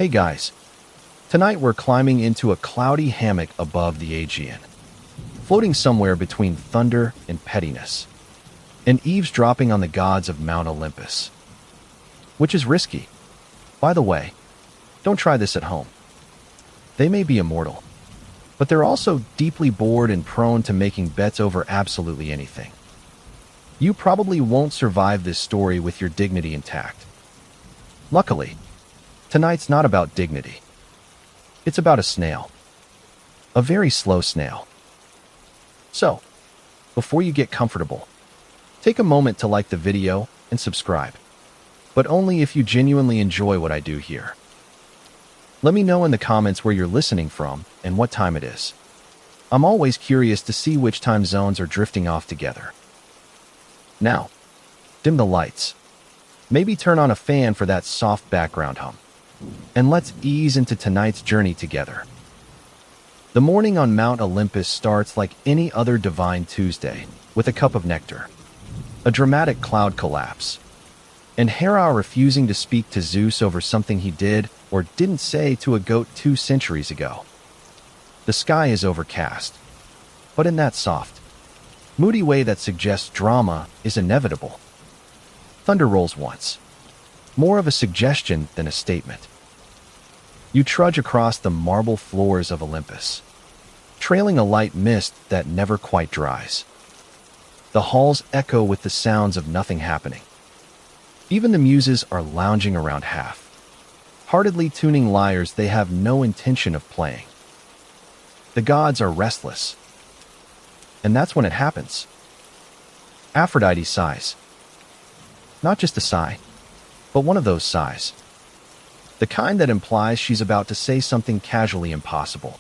Hey guys, tonight we're climbing into a cloudy hammock above the Aegean, floating somewhere between thunder and pettiness, and eavesdropping on the gods of Mount Olympus. Which is risky. By the way, don't try this at home. They may be immortal, but they're also deeply bored and prone to making bets over absolutely anything. You probably won't survive this story with your dignity intact. Luckily, tonight's not about dignity. It's about a snail. A very slow snail. So, before you get comfortable, take a moment to like the video and subscribe. But only if you genuinely enjoy what I do here. Let me know in the comments where you're listening from and what time it is. I'm always curious to see which time zones are drifting off together. Now, dim the lights. Maybe turn on a fan for that soft background hum. And let's ease into tonight's journey together. The morning on Mount Olympus starts like any other divine Tuesday, with a cup of nectar, a dramatic cloud collapse, and Hera refusing to speak to Zeus over something he did or didn't say to a goat 2 centuries ago. The sky is overcast, but in that soft, moody way that suggests drama is inevitable. Thunder rolls once, more of a suggestion than a statement. You trudge across the marble floors of Olympus, trailing a light mist that never quite dries. The halls echo with the sounds of nothing happening. Even the muses are lounging around half-heartedly tuning lyres they have no intention of playing. The gods are restless. And that's when it happens. Aphrodite sighs. Not just a sigh, but one of those sighs. The kind that implies she's about to say something casually impossible.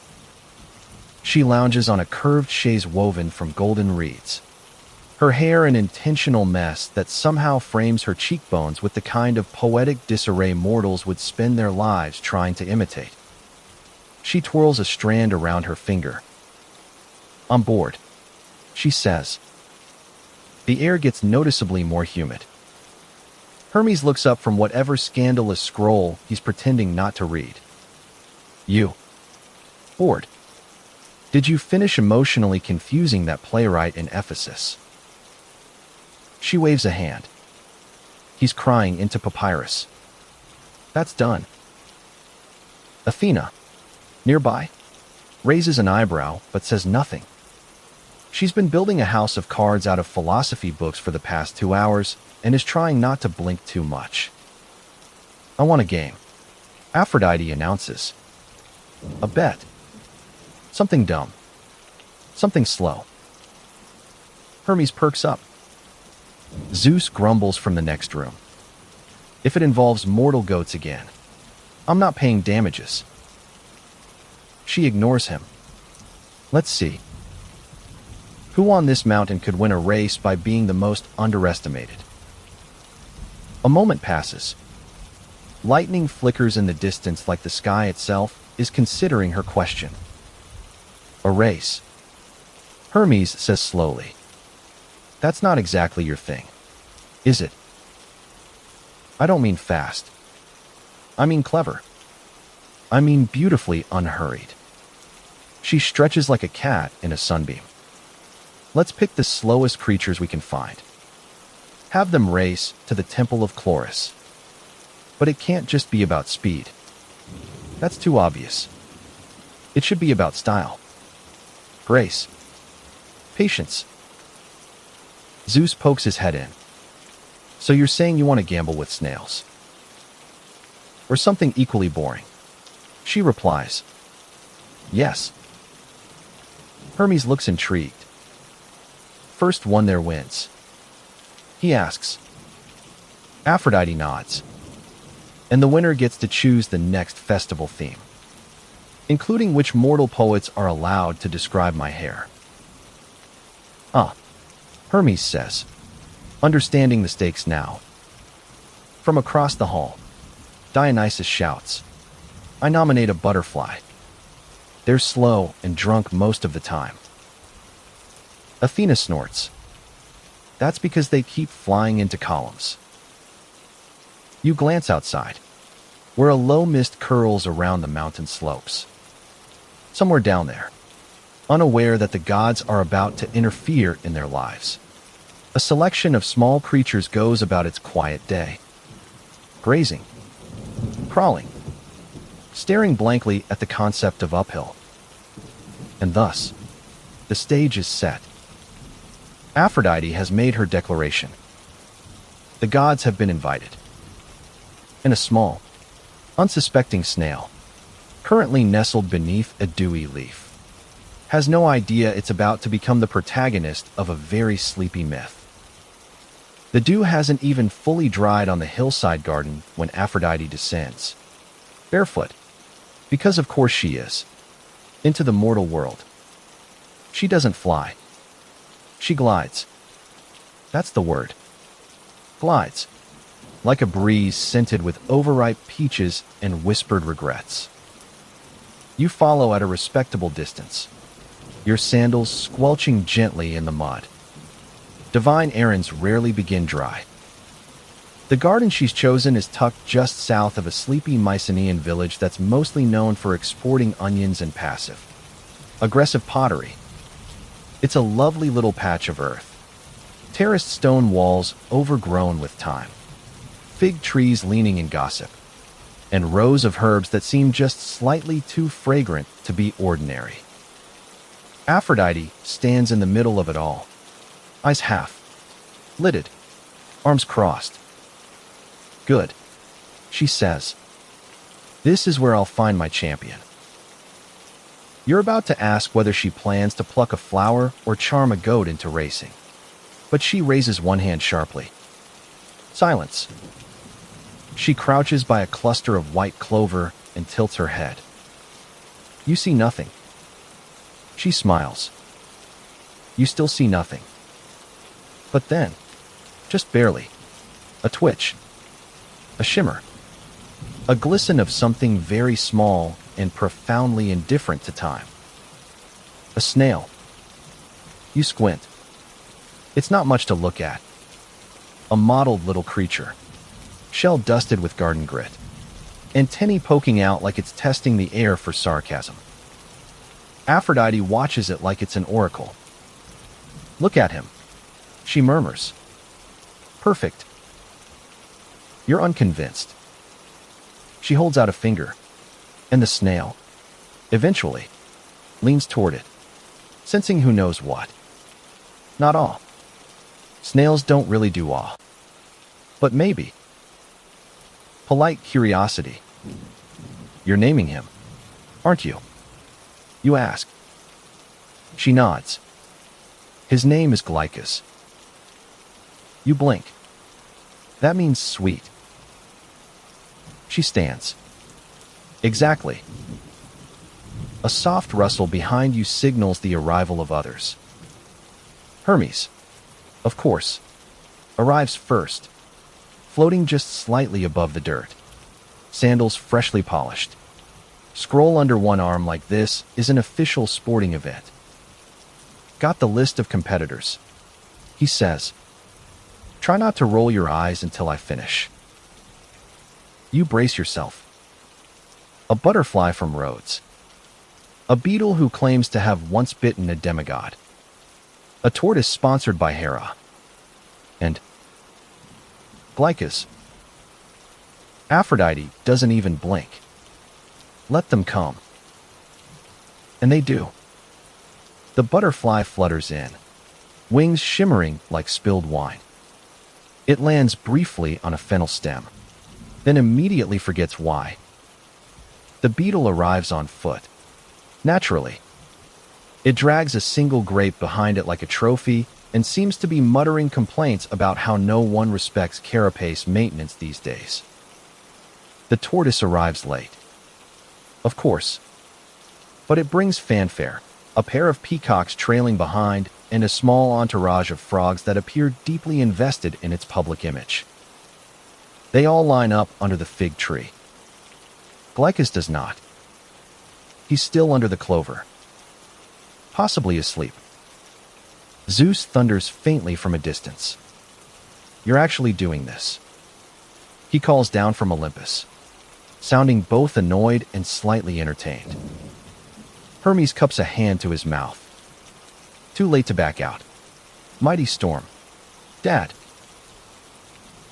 She lounges on a curved chaise woven from golden reeds, her hair an intentional mess that somehow frames her cheekbones with the kind of poetic disarray mortals would spend their lives trying to imitate. She twirls a strand around her finger. "I'm bored," she says. The air gets noticeably more humid. Hermes looks up from whatever scandalous scroll he's pretending not to read. "You. Bored. Did you finish emotionally confusing that playwright in Ephesus?" She waves a hand. "He's crying into papyrus. That's done." Athena, nearby, raises an eyebrow but says nothing. She's been building a house of cards out of philosophy books for the past 2 hours and is trying not to blink too much. "I want a game," Aphrodite announces. "A bet. Something dumb. Something slow." Hermes perks up. Zeus grumbles from the next room. "If it involves mortal goats again, I'm not paying damages." She ignores him. "Let's see. Who on this mountain could win a race by being the most underestimated?" A moment passes. Lightning flickers in the distance like the sky itself is considering her question. "A race," Hermes says slowly. "That's not exactly your thing, is it?" "I don't mean fast. I mean clever. I mean beautifully unhurried." She stretches like a cat in a sunbeam. "Let's pick the slowest creatures we can find. Have them race to the temple of Chloris. But it can't just be about speed. That's too obvious. It should be about style. Grace. Patience." Zeus pokes his head in. "So you're saying you want to gamble with snails?" "Or something equally boring?" She replies. "Yes." Hermes looks intrigued. "First one there wins," he asks. Aphrodite nods. "And the winner gets to choose the next festival theme, including which mortal poets are allowed to describe my hair." Hermes says, understanding the stakes now. From across the hall, Dionysus shouts, "I nominate a butterfly. They're slow and drunk most of the time." Athena snorts. "That's because they keep flying into columns." You glance outside. where a low mist curls around the mountain slopes. Somewhere down there, unaware that the gods are about to interfere in their lives, a selection of small creatures goes about its quiet day, grazing, crawling, staring blankly at the concept of uphill. And thus, the stage is set. Aphrodite has made her declaration. The gods have been invited. And a small, unsuspecting snail, currently nestled beneath a dewy leaf, has no idea it's about to become the protagonist of a very sleepy myth. The dew hasn't even fully dried on the hillside garden when Aphrodite descends, barefoot, because of course she is, into the mortal world. She doesn't fly. She glides. That's the word. Glides. Like a breeze scented with overripe peaches and whispered regrets. You follow at a respectable distance, your sandals squelching gently in the mud. Divine errands rarely begin dry. The garden she's chosen is tucked just south of a sleepy Mycenaean village that's mostly known for exporting onions and passive-aggressive pottery. It's a lovely little patch of earth. Terraced stone walls overgrown with time. Fig trees leaning in gossip. And rows of herbs that seem just slightly too fragrant to be ordinary. Aphrodite stands in the middle of it all. Eyes half-lidded. Arms crossed. Good, she says. This is where I'll find my champion. You're about to ask whether she plans to pluck a flower or charm a goat into racing. But she raises one hand sharply. Silence. She crouches by a cluster of white clover and tilts her head. You see nothing. She smiles. You still see nothing. But then, just barely, a twitch, a shimmer, a glisten of something very small and profoundly indifferent to time. A snail. You squint. It's not much to look at. A mottled little creature, shell dusted with garden grit, antennae poking out like it's testing the air for sarcasm. Aphrodite watches it like it's an oracle. Look at him, she murmurs. Perfect. You're unconvinced. She holds out a finger, and the snail, eventually, leans toward it, sensing who knows what. Not all. Snails don't really do all. But maybe. Polite curiosity. You're naming him, aren't you? You ask. She nods. His name is Glykas. You blink. That means sweet. She stands. Exactly. A soft rustle behind you signals the arrival of others. Hermes, of course, arrives first, floating just slightly above the dirt. Sandals freshly polished. Scroll under one arm like this is an official sporting event. Got the list of competitors, he says. Try not to roll your eyes until I finish. You brace yourself. A butterfly from Rhodes. A beetle who claims to have once bitten a demigod. A tortoise sponsored by Hera. And Glykas. Aphrodite doesn't even blink. Let them come. And they do. The butterfly flutters in, wings shimmering like spilled wine. It lands briefly on a fennel stem, then immediately forgets why. The beetle arrives on foot. Naturally. It drags a single grape behind it like a trophy and seems to be muttering complaints about how no one respects carapace maintenance these days. The tortoise arrives late. Of course. But it brings fanfare, a pair of peacocks trailing behind, and a small entourage of frogs that appear deeply invested in its public image. They all line up under the fig tree. Glykas does not. He's still under the clover. Possibly asleep. Zeus thunders faintly from a distance. You're actually doing this. He calls down from Olympus. sounding both annoyed and slightly entertained. Hermes cups a hand to his mouth. Too late to back out. Mighty storm. Dad.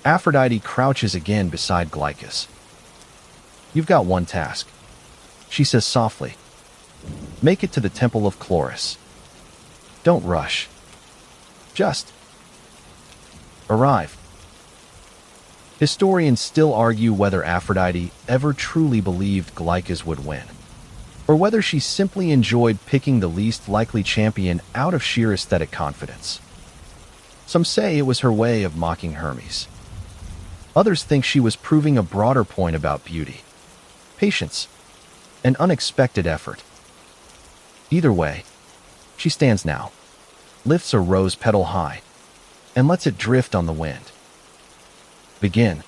Aphrodite crouches again beside Glykas. You've got one task, she says softly. Make it to the temple of Chloris. Don't rush. Just arrive. Historians still argue whether Aphrodite ever truly believed Glykas would win, or whether she simply enjoyed picking the least likely champion out of sheer aesthetic confidence. Some say it was her way of mocking Hermes. Others think she was proving a broader point about beauty, patience, and unexpected effort. Either way, she stands now, lifts a rose petal high, and lets it drift on the wind. Begin,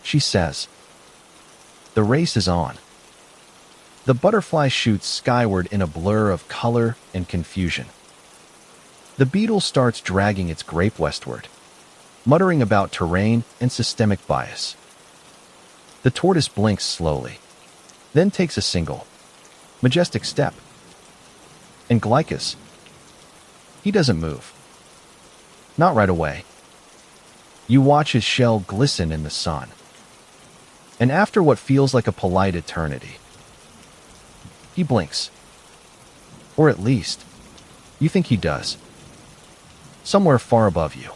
she says. The race is on. The butterfly shoots skyward in a blur of color and confusion. The beetle starts dragging its grape westward, muttering about terrain and systemic bias. The tortoise blinks slowly, then takes a single, majestic step. And Glykas, he doesn't move. Not right away. You watch his shell glisten in the sun. And after what feels like a polite eternity, he blinks. Or at least, you think he does. Somewhere far above you,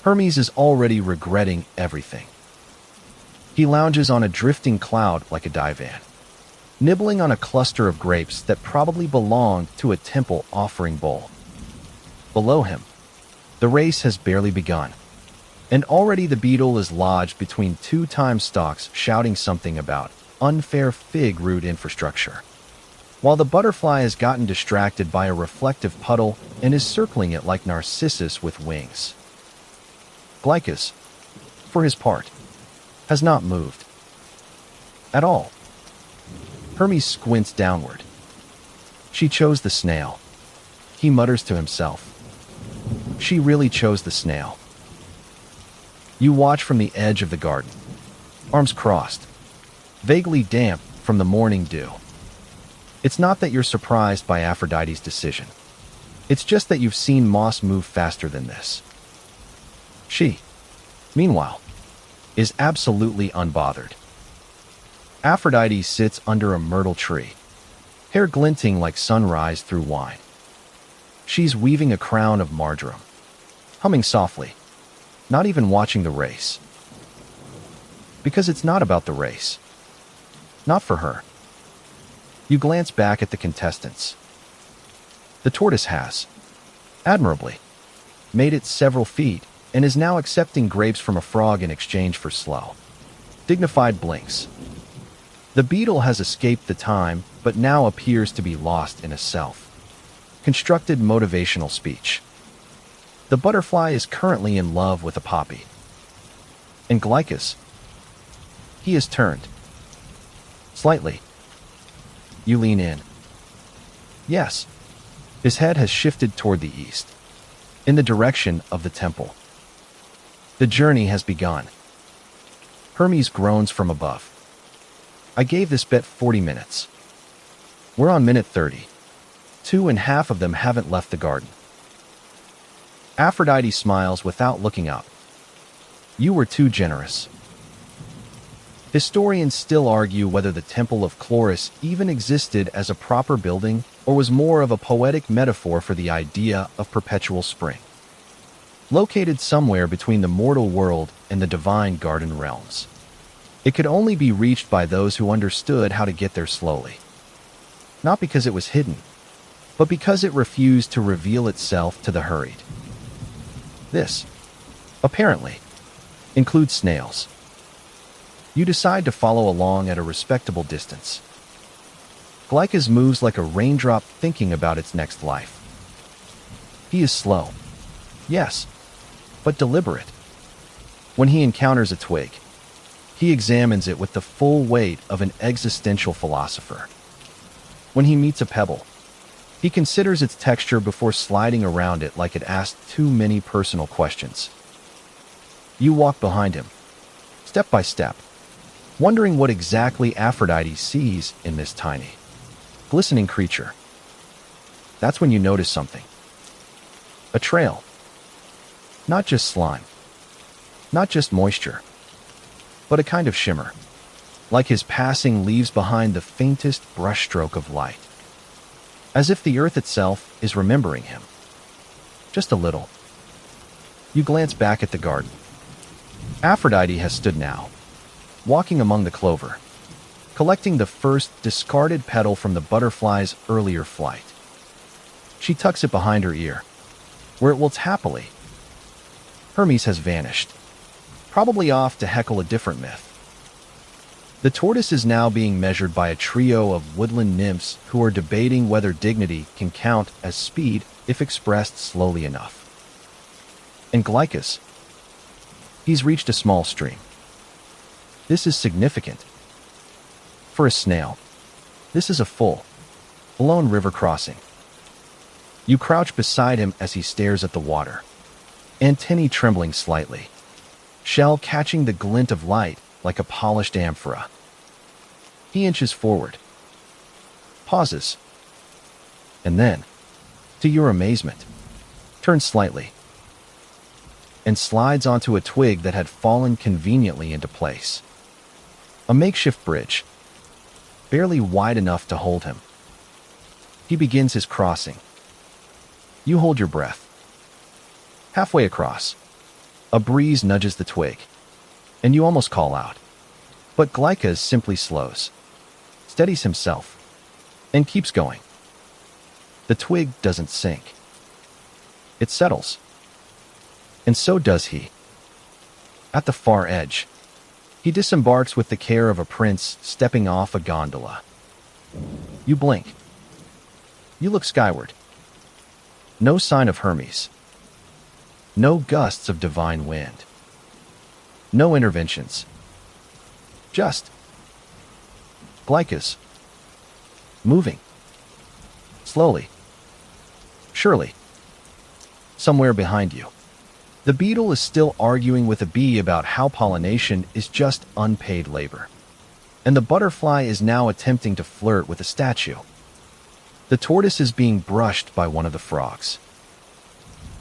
Hermes is already regretting everything. He lounges on a drifting cloud like a divan, nibbling on a cluster of grapes that probably belonged to a temple offering bowl. Below him, the race has barely begun, and already the beetle is lodged between two time stalks shouting something about unfair fig root infrastructure, while the butterfly has gotten distracted by a reflective puddle and is circling it like Narcissus with wings. Glykas, for his part, has not moved. At all. Hermes squints downward. She chose the snail. He mutters to himself. She really chose the snail. You watch from the edge of the garden, arms crossed, vaguely damp from the morning dew. It's not that you're surprised by Aphrodite's decision. It's just that you've seen moss move faster than this. She, meanwhile, is absolutely unbothered. Aphrodite sits under a myrtle tree, hair glinting like sunrise through wine. She's weaving a crown of marjoram, humming softly, not even watching the race. Because it's not about the race. Not for her. You glance back at the contestants. The tortoise has, admirably, made it several feet and is now accepting grapes from a frog in exchange for slow, dignified blinks. The beetle has escaped the time, but now appears to be lost in a self-constructed motivational speech. The butterfly is currently in love with a poppy. And Glykas, he has turned. Slightly. You lean in. Yes. His head has shifted toward the east, in the direction of the temple. The journey has begun. Hermes groans from above. I gave this bet 40 minutes. We're on minute 30. 2.5 of them haven't left the garden. Aphrodite smiles without looking up. You were too generous. Historians still argue whether the Temple of Chloris even existed as a proper building or was more of a poetic metaphor for the idea of perpetual spring, located somewhere between the mortal world and the divine garden realms. It could only be reached by those who understood how to get there slowly. Not because it was hidden, but because it refused to reveal itself to the hurried. This, apparently, includes snails. You decide to follow along at a respectable distance. Glykas moves like a raindrop thinking about its next life. He is slow, yes, but deliberate. When he encounters a twig, he examines it with the full weight of an existential philosopher. When he meets a pebble, he considers its texture before sliding around it like it asked too many personal questions. You walk behind him, step by step, wondering what exactly Aphrodite sees in this tiny, glistening creature. That's when you notice something. A trail. Not just slime. Not just moisture. But a kind of shimmer. Like his passing leaves behind the faintest brushstroke of light. As if the earth itself is remembering him. Just a little. You glance back at the garden. Aphrodite has stood now, walking among the clover, collecting the first discarded petal from the butterfly's earlier flight. She tucks it behind her ear, where it wilts happily. Hermes has vanished, probably off to heckle a different myth. The tortoise is now being measured by a trio of woodland nymphs who are debating whether dignity can count as speed if expressed slowly enough. And Glykas, he's reached a small stream. This is significant. For a snail, this is a full, blown river crossing. You crouch beside him as he stares at the water, antennae trembling slightly, shell catching the glint of light like a polished amphora. He inches forward, pauses, and then, to your amazement, turns slightly and slides onto a twig that had fallen conveniently into place. A makeshift bridge, barely wide enough to hold him. He begins his crossing. You hold your breath. Halfway across, a breeze nudges the twig, and you almost call out. But Glykas simply slows, steadies himself, and keeps going. The twig doesn't sink. It settles. And so does he. At the far edge, he disembarks with the care of a prince stepping off a gondola. You blink. You look skyward. No sign of Hermes. No gusts of divine wind. No interventions. Just Glykas, moving. Slowly. Surely. Somewhere behind you. The beetle is still arguing with a bee about how pollination is just unpaid labor. And the butterfly is now attempting to flirt with a statue. The tortoise is being brushed by one of the frogs.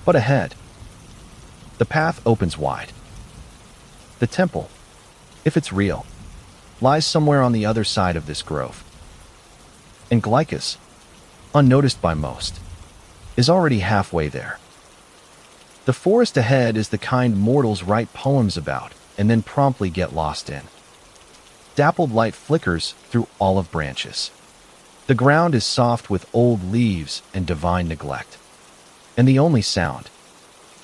But ahead, the path opens wide. The temple, if it's real, lies somewhere on the other side of this grove. And Glykas, unnoticed by most, is already halfway there. The forest ahead is the kind mortals write poems about and then promptly get lost in. Dappled light flickers through olive branches. The ground is soft with old leaves and divine neglect. And the only sound,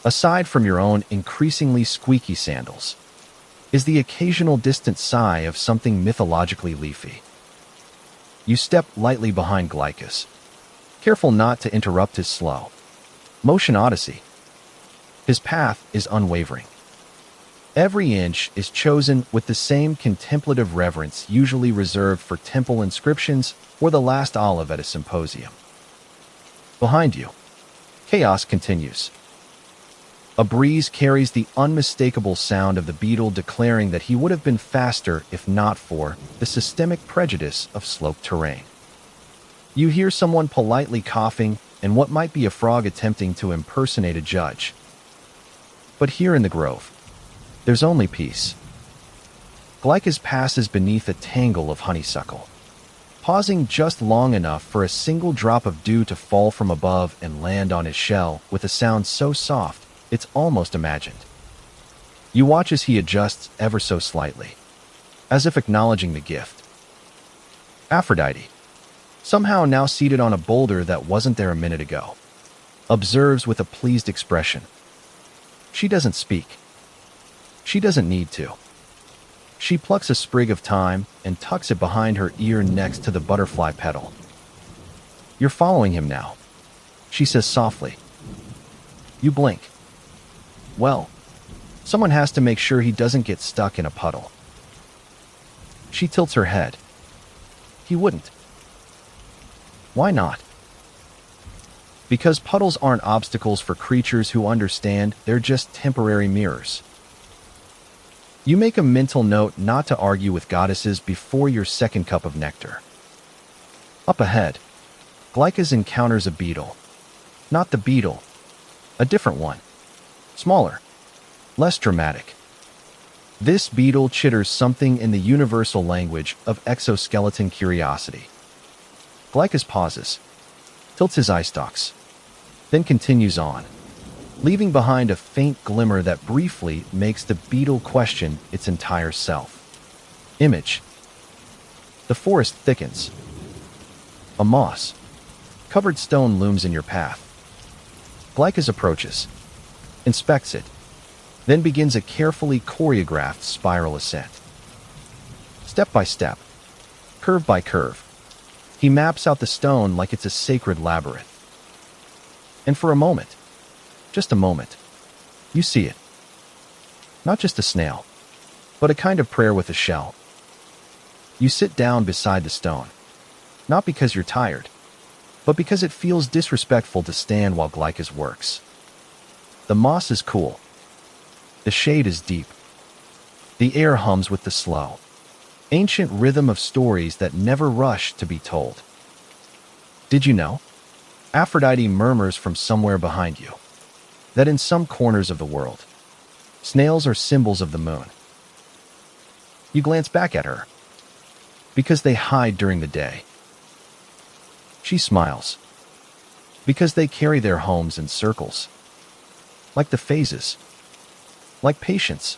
aside from your own increasingly squeaky sandals, is the occasional distant sigh of something mythologically leafy. You step lightly behind Glykas, careful not to interrupt his slow motion odyssey. His path is unwavering. Every inch is chosen with the same contemplative reverence usually reserved for temple inscriptions or the last olive at a symposium. Behind you, chaos continues. A breeze carries the unmistakable sound of the beetle declaring that he would have been faster if not for the systemic prejudice of sloped terrain. You hear someone politely coughing and what might be a frog attempting to impersonate a judge. But here in the grove, there's only peace. Glykas passes beneath a tangle of honeysuckle, pausing just long enough for a single drop of dew to fall from above and land on his shell with a sound so soft it's almost imagined. You watch as he adjusts ever so slightly, as if acknowledging the gift. Aphrodite, somehow now seated on a boulder that wasn't there a minute ago, observes with a pleased expression. She doesn't speak. She doesn't need to. She plucks a sprig of thyme and tucks it behind her ear next to the butterfly petal. You're following him now, she says softly. You blink. Well, someone has to make sure he doesn't get stuck in a puddle. She tilts her head. He wouldn't. Why not? Because puddles aren't obstacles for creatures who understand they're just temporary mirrors. You make a mental note not to argue with goddesses before your second cup of nectar. Up ahead, Glykas encounters a beetle. Not the beetle, a different one. Smaller, less dramatic. This beetle chitters something in the universal language of exoskeleton curiosity. Glykas pauses, tilts his eye stalks, then continues on, leaving behind a faint glimmer that briefly makes the beetle question its entire self. Image. The forest thickens. A moss-covered stone looms in your path. Glykas approaches, inspects it, then begins a carefully choreographed spiral ascent. Step by step, curve by curve, he maps out the stone like it's a sacred labyrinth. And for a moment, just a moment, you see it. Not just a snail, but a kind of prayer with a shell. You sit down beside the stone, not because you're tired, but because it feels disrespectful to stand while Glykas works. The moss is cool. The shade is deep. The air hums with the slow, ancient rhythm of stories that never rush to be told. Did you know? Aphrodite murmurs from somewhere behind you that in some corners of the world, snails are symbols of the moon. You glance back at her, because they hide during the day. She smiles, because they carry their homes in circles, like the phases, like patience.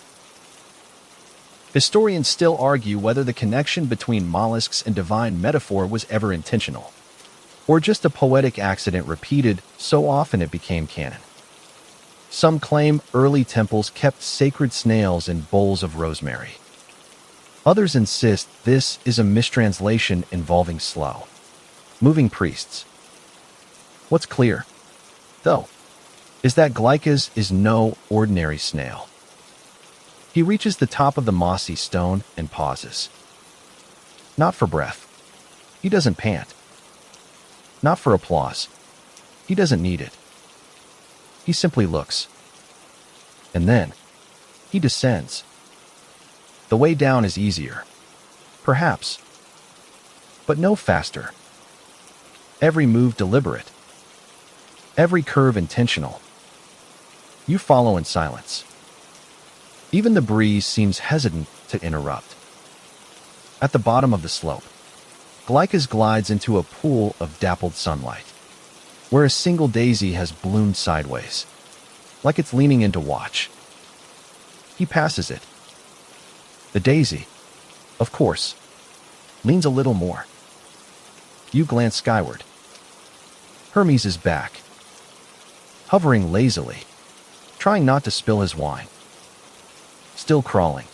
Historians still argue whether the connection between mollusks and divine metaphor was ever intentional, or just a poetic accident repeated so often it became canon. Some claim early temples kept sacred snails in bowls of rosemary. Others insist this is a mistranslation involving slow, moving priests. What's clear, though, is that Glykas is no ordinary snail. He reaches the top of the mossy stone and pauses. Not for breath. He doesn't pant. Not for applause. He doesn't need it. He simply looks. And then, he descends. The way down is easier. Perhaps. But no faster. Every move deliberate. Every curve intentional. You follow in silence. Even the breeze seems hesitant to interrupt. At the bottom of the slope, Glykas glides into a pool of dappled sunlight, where a single daisy has bloomed sideways, like it's leaning in to watch. He passes it. The daisy, of course, leans a little more. You glance skyward. Hermes is back, hovering lazily, trying not to spill his wine. Still crawling.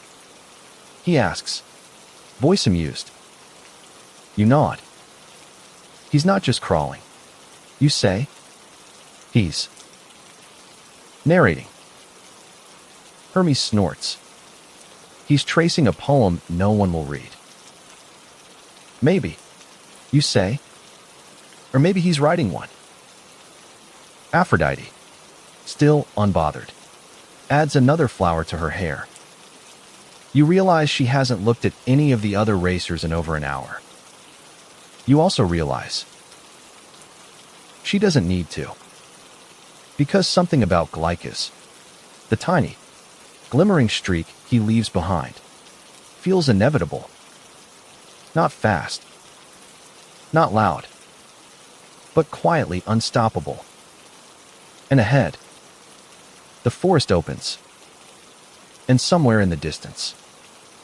He asks, voice amused. You nod. He's not just crawling. You say, he's narrating. Hermes snorts. He's tracing a poem no one will read. Maybe, you say, or maybe he's writing one. Aphrodite, still unbothered, adds another flower to her hair. You realize she hasn't looked at any of the other racers in over an hour. You also realize she doesn't need to. Because something about Glykas, the tiny, glimmering streak he leaves behind, feels inevitable. Not fast, not loud, but quietly unstoppable. And ahead, the forest opens, and somewhere in the distance,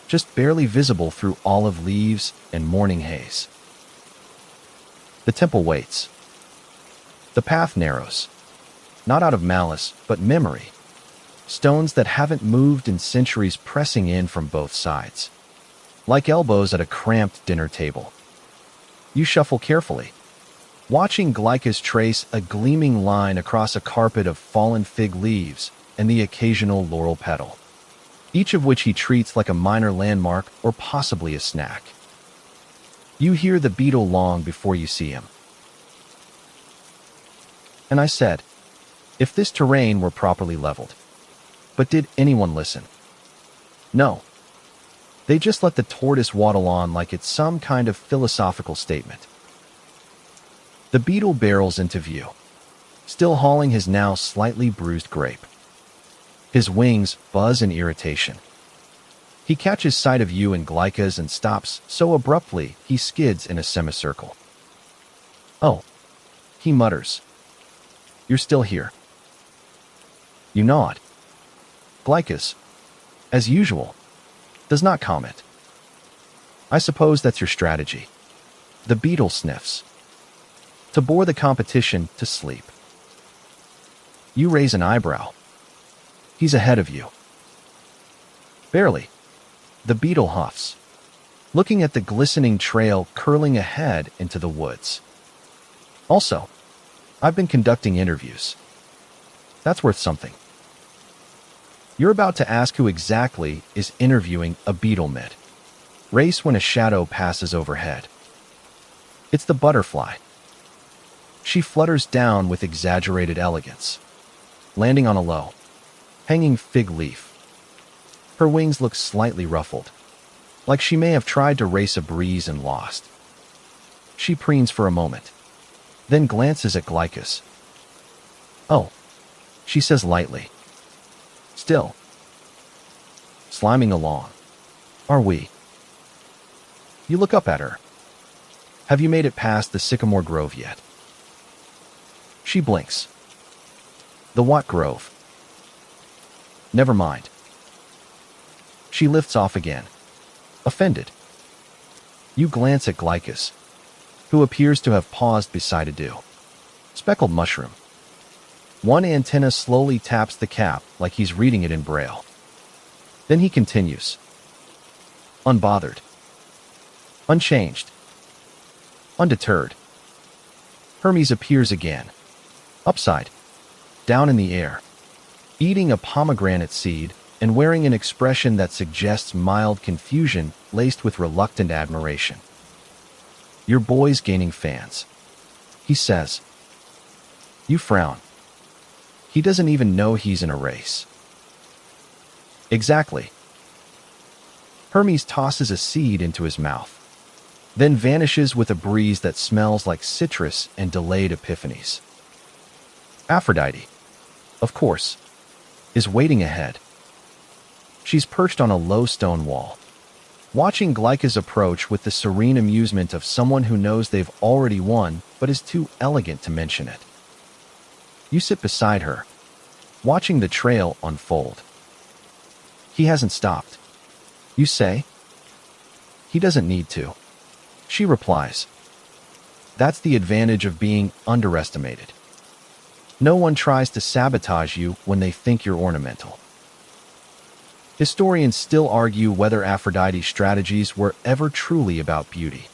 just barely visible through olive leaves and morning haze, the temple waits. The path narrows, not out of malice, but memory. Stones that haven't moved in centuries pressing in from both sides, like elbows at a cramped dinner table. You shuffle carefully, watching Glykas trace a gleaming line across a carpet of fallen fig leaves and the occasional laurel petal, each of which he treats like a minor landmark or possibly a snack. You hear the beetle long before you see him. And I said, if this terrain were properly leveled. But did anyone listen? No, they just let the tortoise waddle on like it's some kind of philosophical statement. The beetle barrels into view, still hauling his now slightly bruised grape. His wings buzz in irritation. He catches sight of you and Glykas and stops so abruptly he skids in a semicircle. "Oh," he mutters. "You're still here." You nod. Glykas, as usual, does not comment. "I suppose that's your strategy." The beetle sniffs. "To bore the competition to sleep." You raise an eyebrow. "He's ahead of you." "Barely." The beetle huffs, looking at the glistening trail curling ahead into the woods. "Also, I've been conducting interviews. That's worth something." You're about to ask who exactly is interviewing a beetle mid-race when a shadow passes overhead. It's the butterfly. She flutters down with exaggerated elegance, landing on a low, hanging fig leaf. Her wings look slightly ruffled, like she may have tried to race a breeze and lost. She preens for a moment, then glances at Glykas. "Oh," she says lightly. "Still sliming along, are we?" You look up at her. "Have you made it past the sycamore grove yet?" She blinks. "The what grove?" "Never mind." She lifts off again, offended. You glance at Glykas, who appears to have paused beside a speckled mushroom. One antenna slowly taps the cap like he's reading it in braille. Then he continues. Unbothered. Unchanged. Undeterred. Hermes appears again, upside down in the air, eating a pomegranate seed and wearing an expression that suggests mild confusion laced with reluctant admiration. "Your boy's gaining fans," he says. You frown. He doesn't even know he's in a race. Exactly. Hermes tosses a seed into his mouth, then vanishes with a breeze that smells like citrus and delayed epiphanies. Aphrodite, of course, is waiting ahead. She's perched on a low stone wall, watching Glykas approach with the serene amusement of someone who knows they've already won but is too elegant to mention it. You sit beside her, watching the trail unfold. He hasn't stopped, you say? He doesn't need to, she replies. That's the advantage of being underestimated. No one tries to sabotage you when they think you're ornamental. Historians still argue whether Aphrodite's strategies were ever truly about beauty,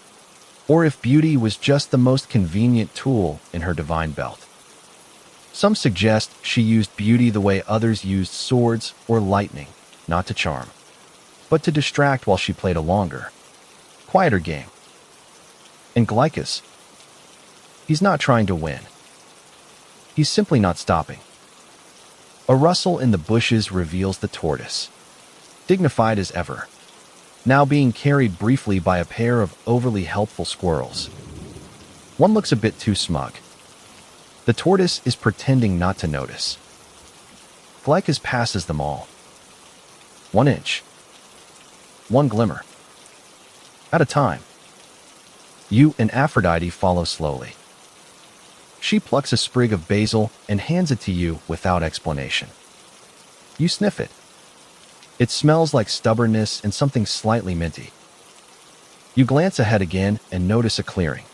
or if beauty was just the most convenient tool in her divine belt. Some suggest she used beauty the way others used swords or lightning, not to charm, but to distract while she played a longer, quieter game. And Glykas, he's not trying to win. He's simply not stopping. A rustle in the bushes reveals the tortoise, dignified as ever, now being carried briefly by a pair of overly helpful squirrels. One looks a bit too smug. The tortoise is pretending not to notice. Glykas passes them all. 1 inch. 1 glimmer. At a time. You and Aphrodite follow slowly. She plucks a sprig of basil and hands it to you without explanation. You sniff it. It smells like stubbornness and something slightly minty. You glance ahead again and notice a clearing.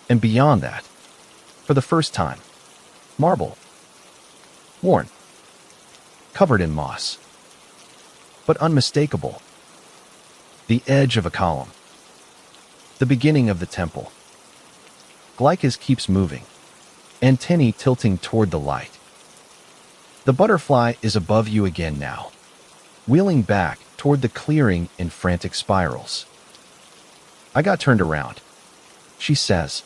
And beyond that, for the first time, marble. Worn. Covered in moss. But unmistakable. The edge of a column. The beginning of the temple. Glykas keeps moving, antennae tilting toward the light. The butterfly is above you again now, wheeling back toward the clearing in frantic spirals. I got turned around, she says,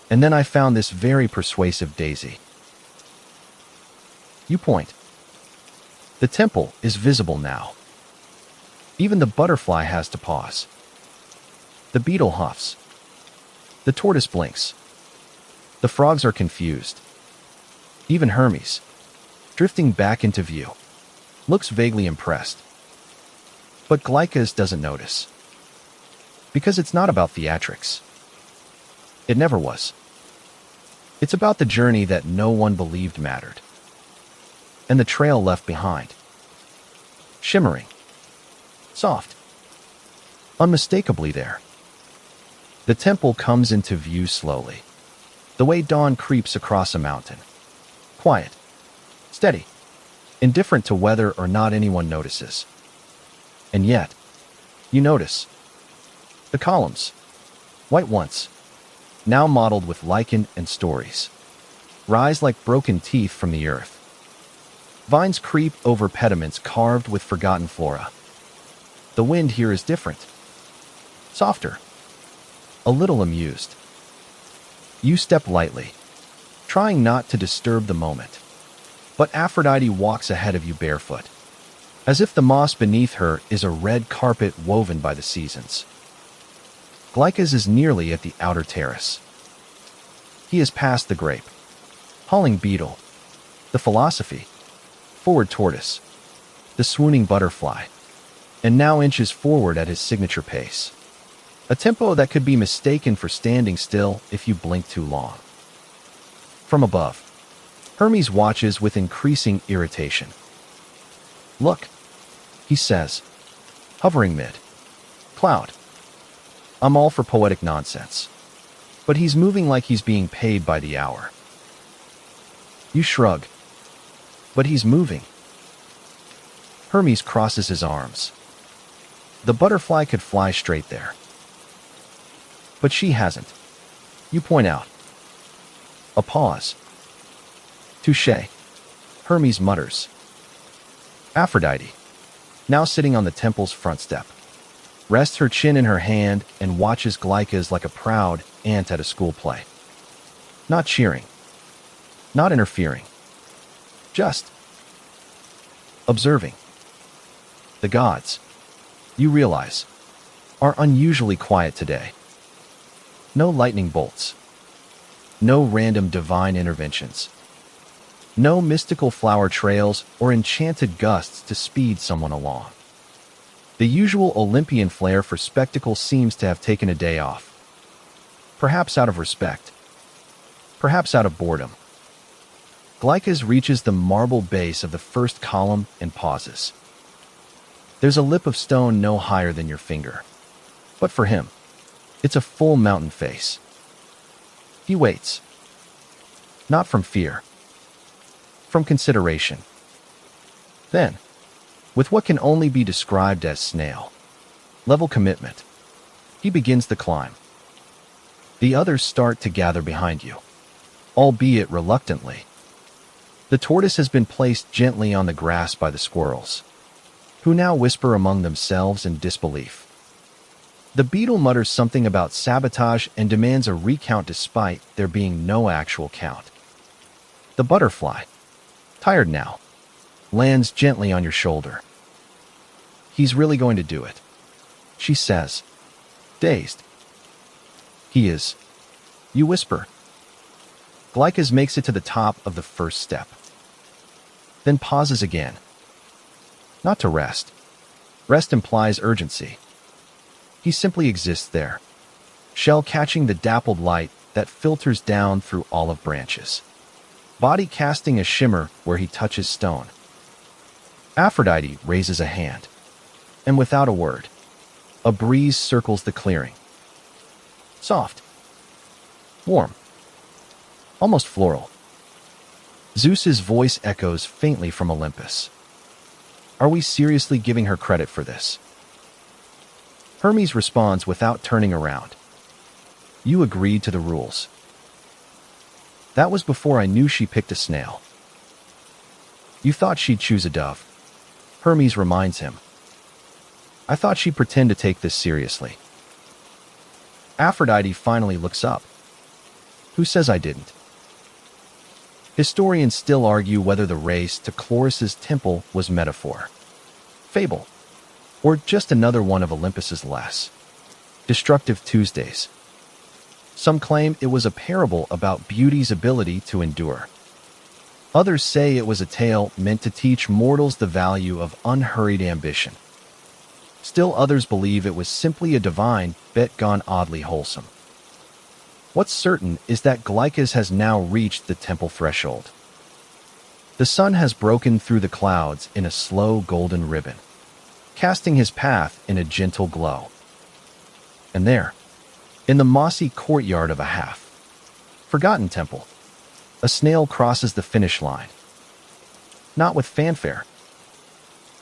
and then I found this very persuasive daisy. You point. The temple is visible now, Even the butterfly has to pause. The beetle huffs. The tortoise blinks. The frogs are confused. Even Hermes, drifting back into view, looks vaguely impressed. But Glykas doesn't notice. Because it's not about theatrics. It never was. It's about the journey that no one believed mattered. And the trail left behind. Shimmering. Soft. Unmistakably there. The temple comes into view slowly. The way dawn creeps across a mountain. Quiet. Steady. Indifferent to whether or not anyone notices. And yet, you notice. The columns. White once. Now mottled with lichen and stories. Rise like broken teeth from the earth. Vines creep over pediments carved with forgotten flora. The wind here is different. Softer. A little amused. You step lightly, trying not to disturb the moment. But Aphrodite walks ahead of you barefoot, as if the moss beneath her is a red carpet woven by the seasons. Glykas is nearly at the outer terrace. He has passed the grape, hauling beetle, the philosophy, forward tortoise, the swooning butterfly, and now inches forward at his signature pace. A tempo that could be mistaken for standing still if you blink too long. From above, Hermes watches with increasing irritation. Look, he says, hovering mid-cloud. I'm all for poetic nonsense, but he's moving like he's being paid by the hour. You shrug, but he's moving. Hermes crosses his arms. The butterfly could fly straight there. But she hasn't. You point out. A pause. Touché, Hermes mutters. Aphrodite, now sitting on the temple's front step, rests her chin in her hand and watches Glykas like a proud aunt at a school play. Not cheering. Not interfering. Just observing. The gods, you realize, are unusually quiet today. No lightning bolts. No random divine interventions. No mystical flower trails or enchanted gusts to speed someone along. The usual Olympian flair for spectacle seems to have taken a day off. Perhaps out of respect. Perhaps out of boredom. Glykas reaches the marble base of the first column and pauses. There's a lip of stone no higher than your finger. But for him, it's a full mountain face. He waits. Not from fear. From consideration. Then, with what can only be described as snail level commitment, he begins the climb. The others start to gather behind you, albeit reluctantly. The tortoise has been placed gently on the grass by the squirrels, who now whisper among themselves in disbelief. The beetle mutters something about sabotage and demands a recount despite there being no actual count. The butterfly, tired now, lands gently on your shoulder. He's really going to do it, she says, dazed. He is, you whisper. Glykas makes it to the top of the first step, then pauses again. Not to rest. Rest implies urgency. He simply exists there, shell catching the dappled light that filters down through olive branches, body casting a shimmer where he touches stone. Aphrodite raises a hand, and without a word, a breeze circles the clearing. Soft. Warm. Almost floral. Zeus's voice echoes faintly from Olympus. Are we seriously giving her credit for this? Hermes responds without turning around. You agreed to the rules. That was before I knew she picked a snail. You thought she'd choose a dove. Hermes reminds him. I thought she'd pretend to take this seriously. Aphrodite finally looks up. Who says I didn't? Historians still argue whether the race to Chloris's temple was metaphor, fable, Or just another one of Olympus's less destructive Tuesdays. Some claim it was a parable about beauty's ability to endure. Others say it was a tale meant to teach mortals the value of unhurried ambition. Still others believe it was simply a divine bet gone oddly wholesome. What's certain is that Glykas has now reached the temple threshold. The sun has broken through the clouds in a slow golden ribbon, casting his path in a gentle glow. And there, in the mossy courtyard of a half-forgotten temple, a snail crosses the finish line. Not with fanfare,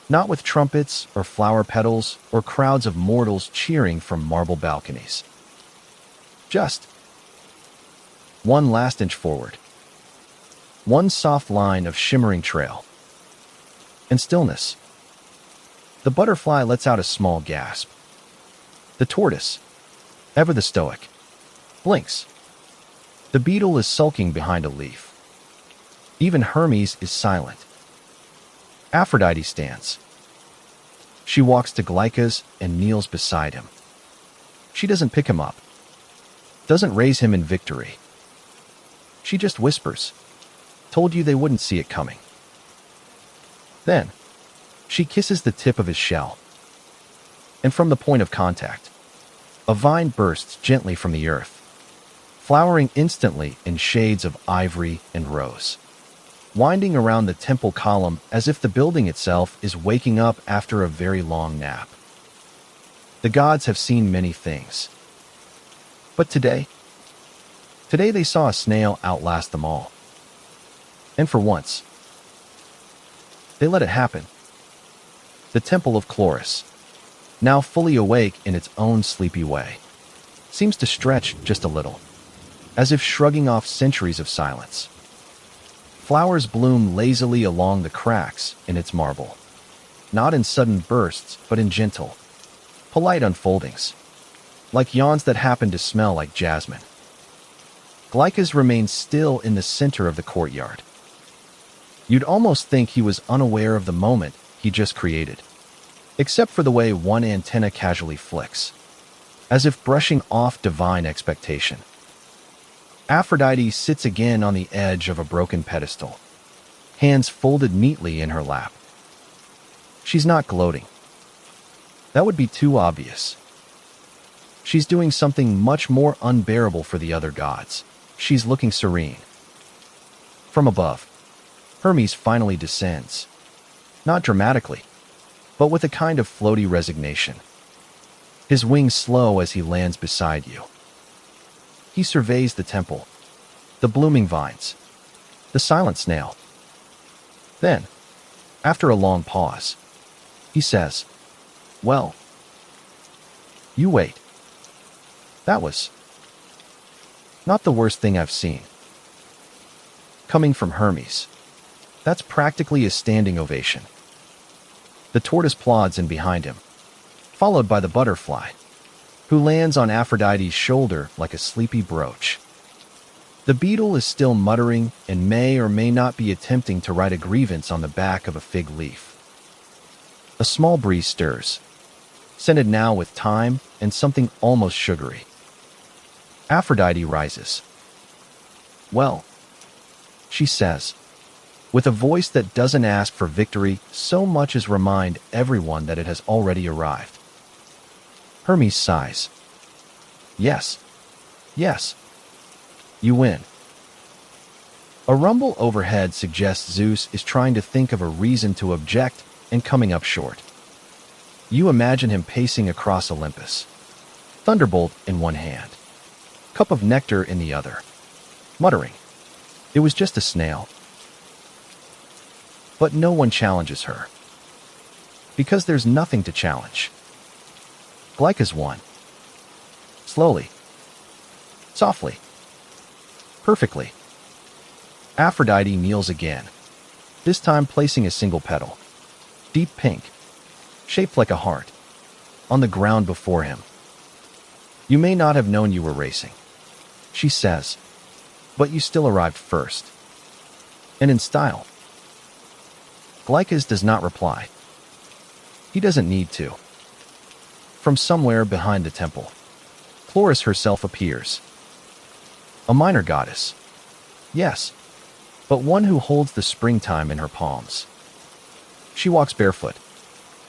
not with trumpets or flower petals or crowds of mortals cheering from marble balconies. Just one last inch forward, one soft line of shimmering trail, and stillness. The butterfly lets out a small gasp. The tortoise, ever the stoic, blinks. The beetle is sulking behind a leaf. Even Hermes is silent. Aphrodite stands. She walks to Glykas and kneels beside him. She doesn't pick him up, doesn't raise him in victory. She just whispers, "Told you they wouldn't see it coming." Then, she kisses the tip of his shell. And from the point of contact, a vine bursts gently from the earth, flowering instantly in shades of ivory and rose, winding around the temple column as if the building itself is waking up after a very long nap. The gods have seen many things. But today they saw a snail outlast them all. And for once, they let it happen. The temple of Chloris, now fully awake in its own sleepy way, seems to stretch just a little, as if shrugging off centuries of silence. Flowers bloom lazily along the cracks in its marble, not in sudden bursts, but in gentle, polite unfoldings, like yawns that happen to smell like jasmine. Glykas remains still in the center of the courtyard. You'd almost think he was unaware of the moment he just created, except for the way one antenna casually flicks, as if brushing off divine expectation. Aphrodite sits again on the edge of a broken pedestal, hands folded neatly in her lap. She's not gloating. That would be too obvious. She's doing something much more unbearable for the other gods. She's looking serene. From above, Hermes finally descends, not dramatically, but with a kind of floaty resignation. His wings slow as he lands beside you. He surveys the temple, the blooming vines, the silent snail. Then, after a long pause, he says, "Well, you wait. That was not the worst thing I've seen." Coming from Hermes, that's practically a standing ovation. The tortoise plods in behind him, followed by the butterfly, who lands on Aphrodite's shoulder like a sleepy brooch. The beetle is still muttering and may or may not be attempting to write a grievance on the back of a fig leaf. A small breeze stirs, scented now with thyme and something almost sugary. Aphrodite rises. "Well," she says, with a voice that doesn't ask for victory so much as remind everyone that it has already arrived. Hermes sighs. Yes, you win." A rumble overhead suggests Zeus is trying to think of a reason to object and coming up short. You imagine him pacing across Olympus, thunderbolt in one hand, cup of nectar in the other, muttering, "It was just a snail." But no one challenges her, because there's nothing to challenge. Glykas won. Slowly, softly, perfectly. Aphrodite kneels again, this time placing a single petal, deep pink, shaped like a heart, on the ground before him. "You may not have known you were racing," she says, "but you still arrived first. And in style." Glykas does not reply. He doesn't need to. From somewhere behind the temple, Chloris herself appears. A minor goddess. Yes, but one who holds the springtime in her palms. She walks barefoot,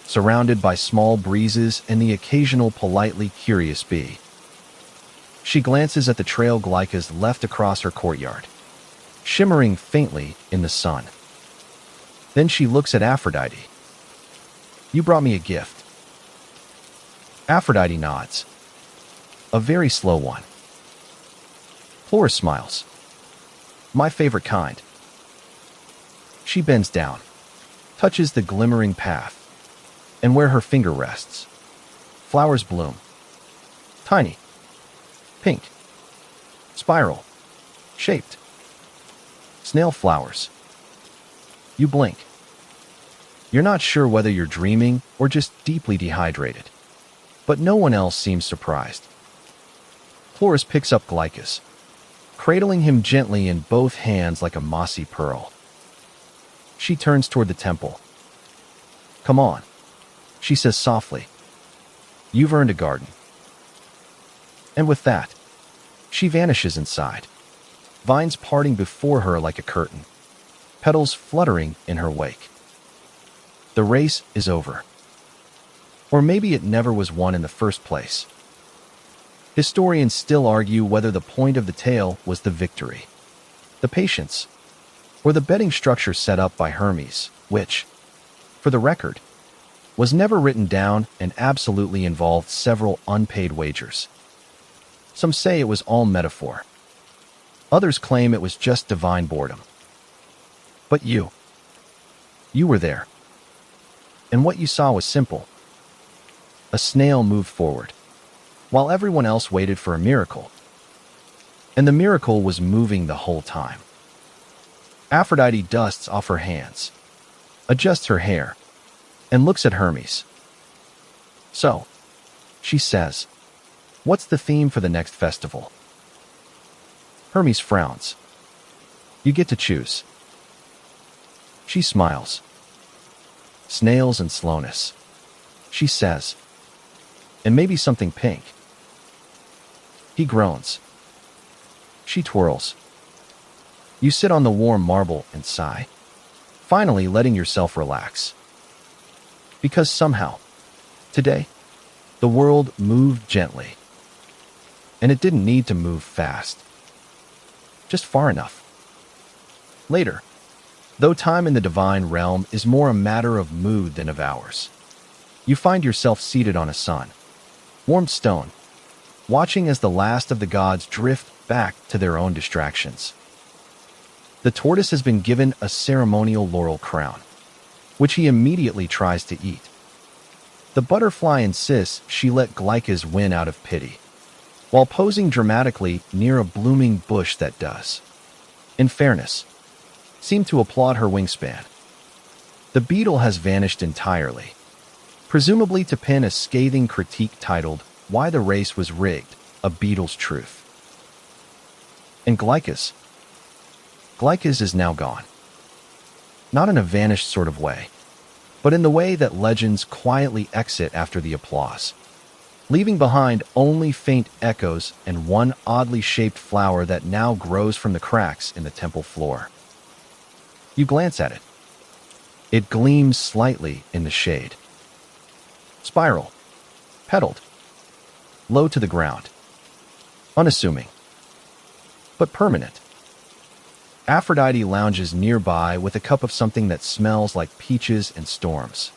surrounded by small breezes and the occasional politely curious bee. She glances at the trail Glykas left across her courtyard, shimmering faintly in the sun. Then she looks at Aphrodite. "You brought me a gift." Aphrodite nods. "A very slow one." Chloris smiles. "My favorite kind." She bends down, touches the glimmering path, and where her finger rests, flowers bloom. Tiny, pink, spiral, shaped. Snail flowers. You blink. You're not sure whether you're dreaming or just deeply dehydrated, but no one else seems surprised. Chloris picks up Glykas, cradling him gently in both hands like a mossy pearl. She turns toward the temple. "Come on," she says softly. "You've earned a garden." And with that, she vanishes inside, vines parting before her like a curtain, petals fluttering in her wake. The race is over. Or maybe it never was won in the first place. Historians still argue whether the point of the tale was the victory, the patience, or the betting structure set up by Hermes, which, for the record, was never written down and absolutely involved several unpaid wagers. Some say it was all metaphor. Others claim it was just divine boredom. But you were there. And what you saw was simple. A snail moved forward, while everyone else waited for a miracle. And the miracle was moving the whole time. Aphrodite dusts off her hands, adjusts her hair, and looks at Hermes. "So," she says, "what's the theme for the next festival?" Hermes frowns. "You get to choose." She smiles. "Snails and slowness," she says, "and maybe something pink." He groans. She twirls. You sit on the warm marble and sigh, finally letting yourself relax. Because somehow, today, the world moved gently. And it didn't need to move fast. Just far enough. Later, though time in the divine realm is more a matter of mood than of hours, you find yourself seated on a warmed stone, watching as the last of the gods drift back to their own distractions. The tortoise has been given a ceremonial laurel crown, which he immediately tries to eat. The butterfly insists she let Glykas win out of pity, while posing dramatically near a blooming bush that does, in fairness, seem to applaud her wingspan. The beetle has vanished entirely, presumably to pen a scathing critique titled, "Why the Race Was Rigged, A Beetle's Truth." And Glykas is now gone. Not in a vanished sort of way, but in the way that legends quietly exit after the applause, leaving behind only faint echoes and one oddly shaped flower that now grows from the cracks in the temple floor. You glance at it. It gleams slightly in the shade. Spiral, petaled, low to the ground, unassuming, but permanent. Aphrodite lounges nearby with a cup of something that smells like peaches and storms.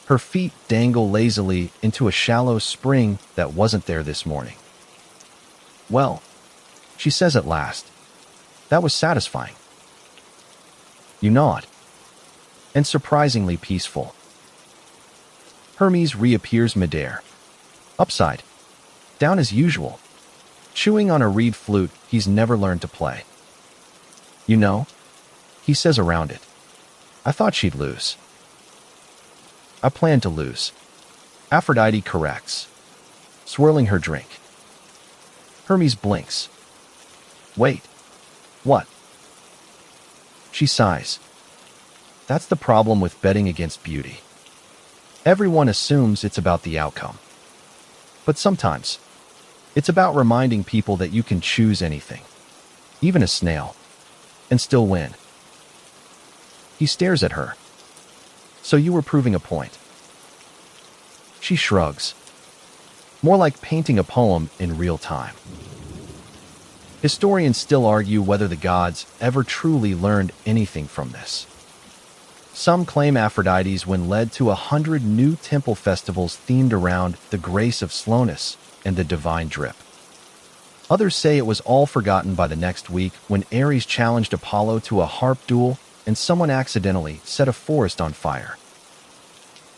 Her feet dangle lazily into a shallow spring that wasn't there this morning. "Well," she says at last, "that was satisfying." You nod, and surprisingly peaceful. Hermes reappears midair, upside down as usual, chewing on a reed flute he's never learned to play. "You know," he says around it, "I thought she'd lose." "I planned to lose," Aphrodite corrects, swirling her drink. Hermes blinks. "Wait, what?" She sighs. "That's the problem with betting against beauty. Everyone assumes it's about the outcome. But sometimes, it's about reminding people that you can choose anything, even a snail, and still win. He stares at her. So you were proving a point. She shrugs. More like painting a poem in real time. Historians still argue whether the gods ever truly learned anything from this. Some claim Aphrodite's win led to 100 new temple festivals themed around the grace of slowness and the divine drip. Others say it was all forgotten by the next week when Ares challenged Apollo to a harp duel and someone accidentally set a forest on fire.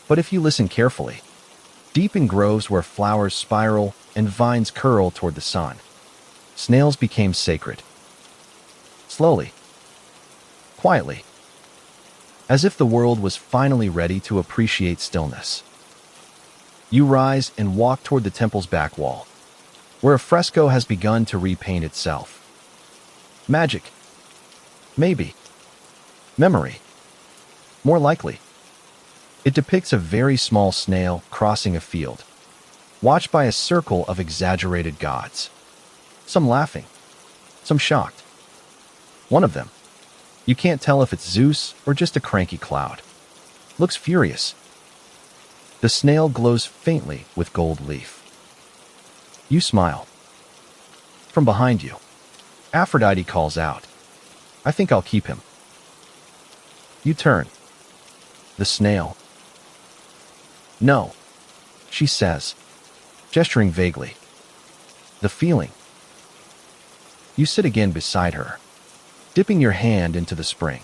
But if you listen carefully, deep in groves where flowers spiral and vines curl toward the sun, snails became sacred. Slowly, quietly, as if the world was finally ready to appreciate stillness. You rise and walk toward the temple's back wall, where a fresco has begun to repaint itself. Magic. Maybe. Memory. More likely. It depicts a very small snail crossing a field, watched by a circle of exaggerated gods. Some laughing, some shocked. One of them, you can't tell if it's Zeus or just a cranky cloud, looks furious. The snail glows faintly with gold leaf. You smile. From behind you, Aphrodite calls out, "I think I'll keep him." You turn. The snail. "No," she says, gesturing vaguely. The feeling. You sit again beside her, dipping your hand into the spring.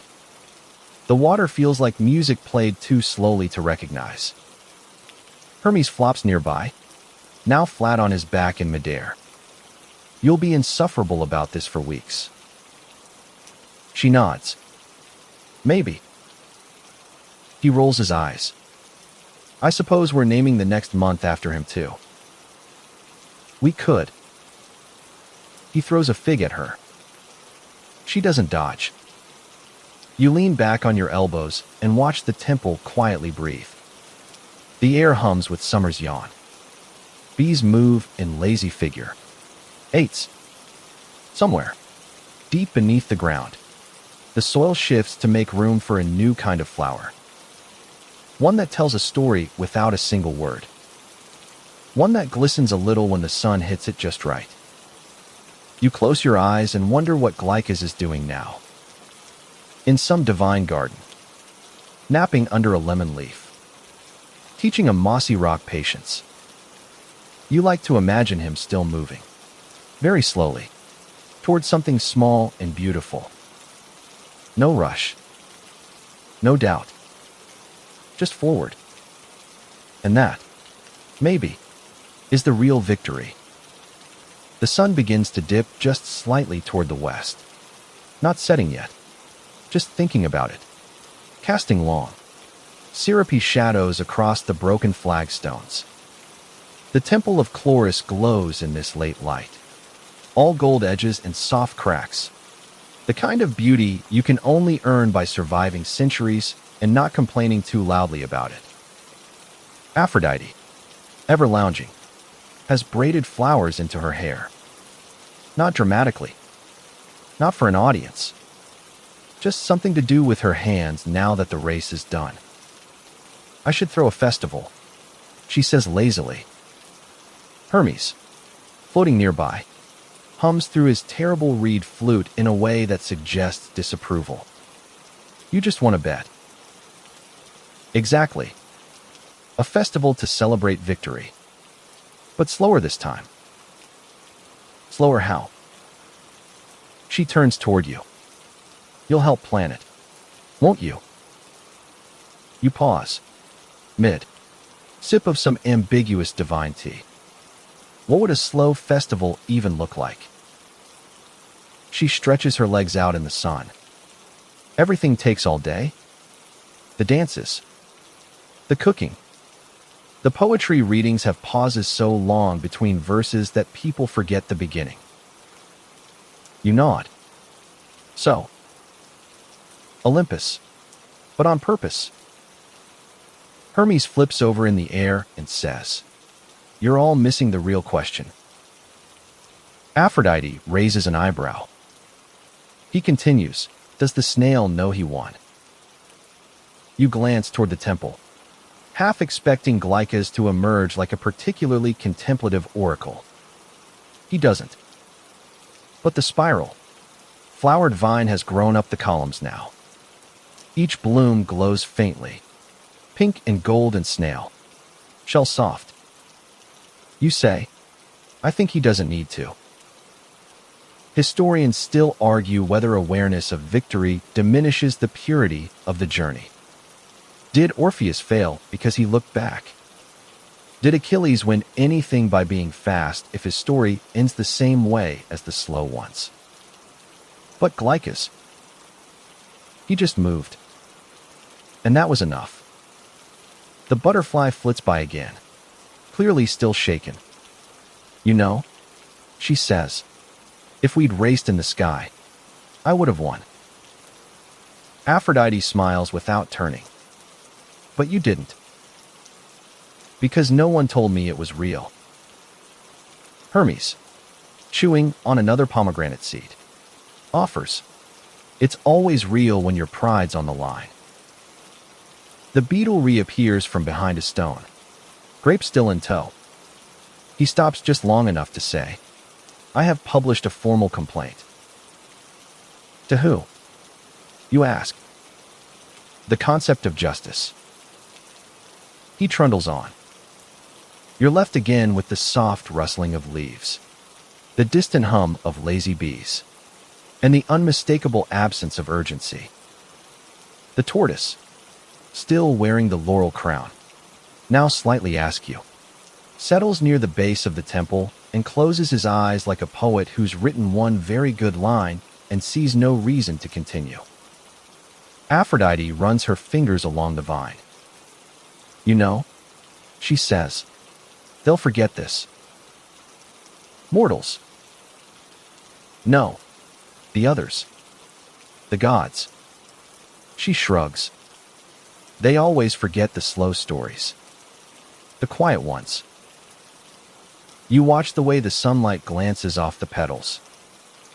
The water feels like music played too slowly to recognize. Hermes flops nearby, now flat on his back in midair. You'll be insufferable about this for weeks. She nods. Maybe. He rolls his eyes. I suppose we're naming the next month after him too. We could. He throws a fig at her. She doesn't dodge. You lean back on your elbows and watch the temple quietly breathe. The air hums with summer's yawn. Bees move in lazy figure. Eights. Somewhere, deep beneath the ground, the soil shifts to make room for a new kind of flower. One that tells a story without a single word. One that glistens a little when the sun hits it just right. You close your eyes and wonder what Glykas is doing now. In some divine garden, napping under a lemon leaf, teaching a mossy rock patience. You like to imagine him still moving, very slowly, towards something small and beautiful. No rush. No doubt. Just forward. And that, maybe, is the real victory. The sun begins to dip just slightly toward the west. Not setting yet. Just thinking about it. Casting long, syrupy shadows across the broken flagstones. The temple of Chloris glows in this late light. All gold edges and soft cracks. The kind of beauty you can only earn by surviving centuries and not complaining too loudly about it. Aphrodite, ever lounging, has braided flowers into her hair. Not dramatically. Not for an audience. Just something to do with her hands now that the race is done. I should throw a festival, she says lazily. Hermes, floating nearby, hums through his terrible reed flute in a way that suggests disapproval. You just want to bet. Exactly. A festival to celebrate victory. But slower this time. Slower how? She turns toward you. You'll help plan it, won't you? You pause. Mid. Sip of some ambiguous divine tea. What would a slow festival even look like? She stretches her legs out in the sun. Everything takes all day. The dances. The cooking. The poetry readings have pauses so long between verses that people forget the beginning. You nod. So. Olympus. But on purpose. Hermes flips over in the air and says, You're all missing the real question. Aphrodite raises an eyebrow. He continues, does the snail know he won? You glance toward the temple, half expecting Glykas to emerge like a particularly contemplative oracle. He doesn't. But the spiral, flowered vine has grown up the columns now. Each bloom glows faintly, pink and gold and snail, shell soft. You say, I think he doesn't need to. Historians still argue whether awareness of victory diminishes the purity of the journey. Did Orpheus fail because he looked back? Did Achilles win anything by being fast if his story ends the same way as the slow ones? But Glykas, he just moved. And that was enough. The butterfly flits by again, clearly still shaken. You know, she says, if we'd raced in the sky, I would have won. Aphrodite smiles without turning. But you didn't. Because no one told me it was real. Hermes, chewing on another pomegranate seed, offers, it's always real when your pride's on the line. The beetle reappears from behind a stone, grape still in tow. He stops just long enough to say, I have published a formal complaint. To who? You ask. The concept of justice. He trundles on. You're left again with the soft rustling of leaves, the distant hum of lazy bees, and the unmistakable absence of urgency. The tortoise, still wearing the laurel crown, now slightly askew, settles near the base of the temple and closes his eyes like a poet who's written one very good line and sees no reason to continue. Aphrodite runs her fingers along the vine. You know, she says, they'll forget this. Mortals. No, the others. The gods. She shrugs. They always forget the slow stories. The quiet ones. You watch the way the sunlight glances off the petals,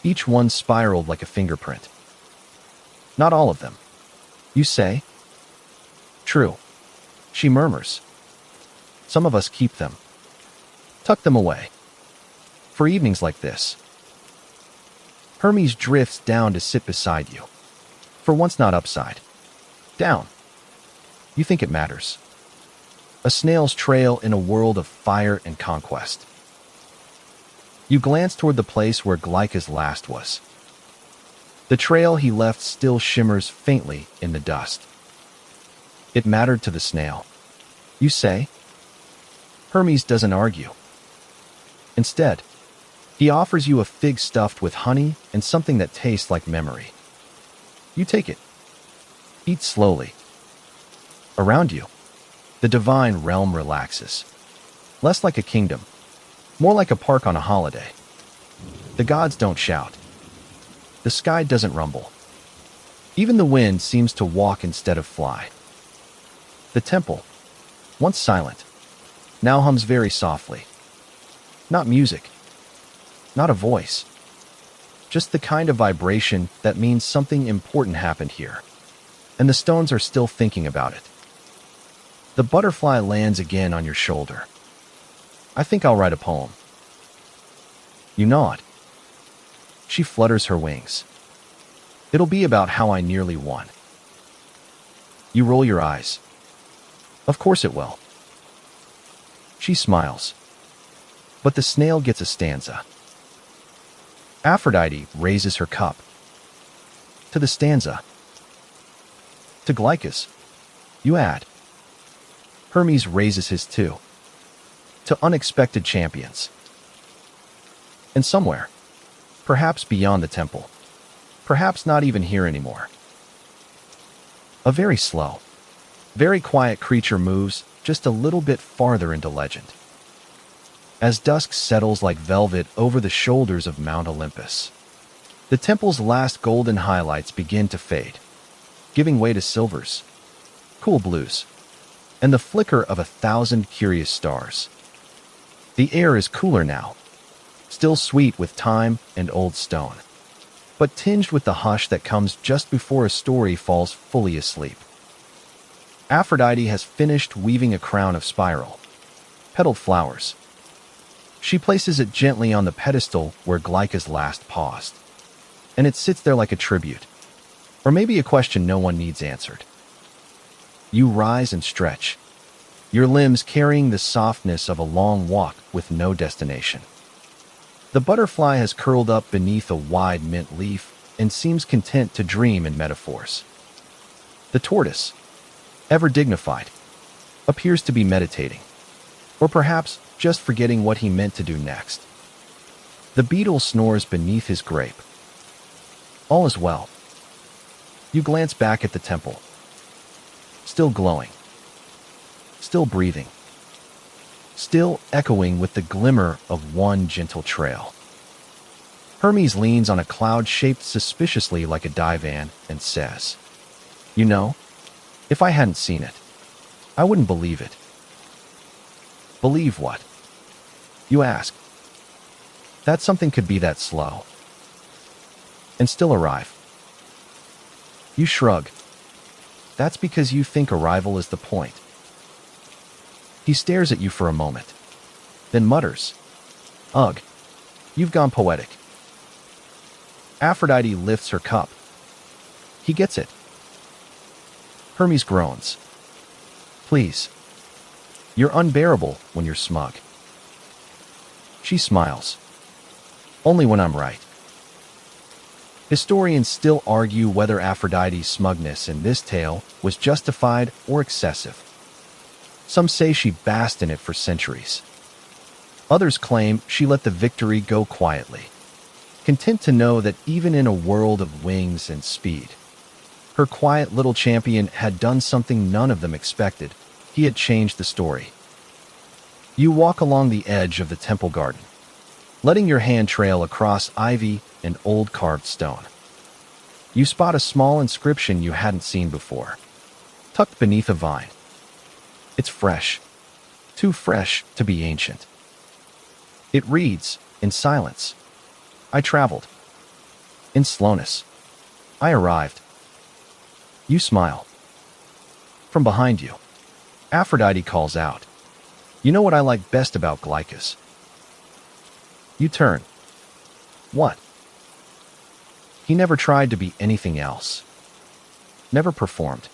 each one spiraled like a fingerprint. Not all of them, you say? True, she murmurs. Some of us keep them, tuck them away, for evenings like this. Hermes drifts down to sit beside you, for once not upside, down. You think it matters. A snail's trail in a world of fire and conquest. You glance toward the place where Glykas last was. The trail he left still shimmers faintly in the dust. It mattered to the snail, you say? Hermes doesn't argue. Instead, he offers you a fig stuffed with honey and something that tastes like memory. You take it. Eat slowly. Around you, the divine realm relaxes. Less like a kingdom, more like a park on a holiday. The gods don't shout. The sky doesn't rumble. Even the wind seems to walk instead of fly. The temple, once silent, now hums very softly. Not music, not a voice, just the kind of vibration that means something important happened here, and the stones are still thinking about it. The butterfly lands again on your shoulder. I think I'll write a poem. You nod. She flutters her wings. It'll be about how I nearly won. You roll your eyes. Of course it will. She smiles. But the snail gets a stanza. Aphrodite raises her cup. To the stanza. To Glykas, you add. Hermes raises his too. To unexpected champions. And somewhere, perhaps beyond the temple, perhaps not even here anymore, a very slow, very quiet creature moves just a little bit farther into legend. As dusk settles like velvet over the shoulders of Mount Olympus, the temple's last golden highlights begin to fade, giving way to silvers, cool blues, and the flicker of 1,000 curious stars. The air is cooler now, still sweet with thyme and old stone, but tinged with the hush that comes just before a story falls fully asleep. Aphrodite has finished weaving a crown of spiral, petaled flowers. She places it gently on the pedestal where Glykas last paused, and it sits there like a tribute, or maybe a question no one needs answered. You rise and stretch, your limbs carrying the softness of a long walk with no destination. The butterfly has curled up beneath a wide mint leaf and seems content to dream in metaphors. The tortoise, ever dignified, appears to be meditating, or perhaps just forgetting what he meant to do next. The beetle snores beneath his grape. All is well. You glance back at the temple, still glowing, still breathing, still echoing with the glimmer of one gentle trail. Hermes leans on a cloud shaped suspiciously like a divan and says, "You know, if I hadn't seen it, I wouldn't believe it." Believe what? You ask. That something could be that slow and still arrive. You shrug. That's because you think arrival is the point. He stares at you for a moment, then mutters, "Ugh, you've gone poetic." Aphrodite lifts her cup. He gets it. Hermes groans. "Please. You're unbearable when you're smug." She smiles. "Only when I'm right." Historians still argue whether Aphrodite's smugness in this tale was justified or excessive. Some say she basked in it for centuries. Others claim she let the victory go quietly, content to know that even in a world of wings and speed, her quiet little champion had done something none of them expected. He had changed the story. You walk along the edge of the temple garden, letting your hand trail across ivy and old carved stone. You spot a small inscription you hadn't seen before, tucked beneath a vine. It's fresh, too fresh to be ancient. It reads, in silence, "I traveled." In slowness, "I arrived." You smile. From behind you, Aphrodite calls out, "You know what I like best about Glykas?" You turn. What? He never tried to be anything else. Never performed.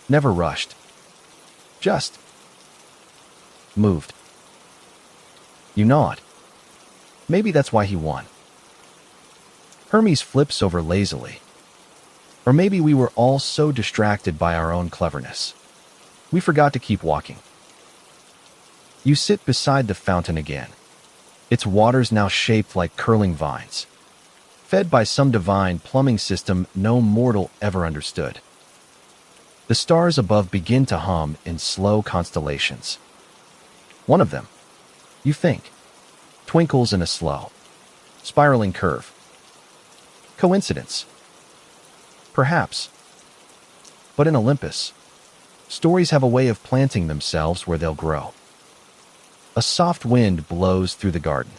Never rushed. Just moved. You nod. Maybe that's why he won. Hermes flips over lazily. Or maybe we were all so distracted by our own cleverness, we forgot to keep walking. You sit beside the fountain again. Its waters now shaped like curling vines, fed by some divine plumbing system no mortal ever understood. The stars above begin to hum in slow constellations. One of them, you think, twinkles in a slow, spiraling curve. Coincidence? Perhaps. But in Olympus, stories have a way of planting themselves where they'll grow. A soft wind blows through the garden,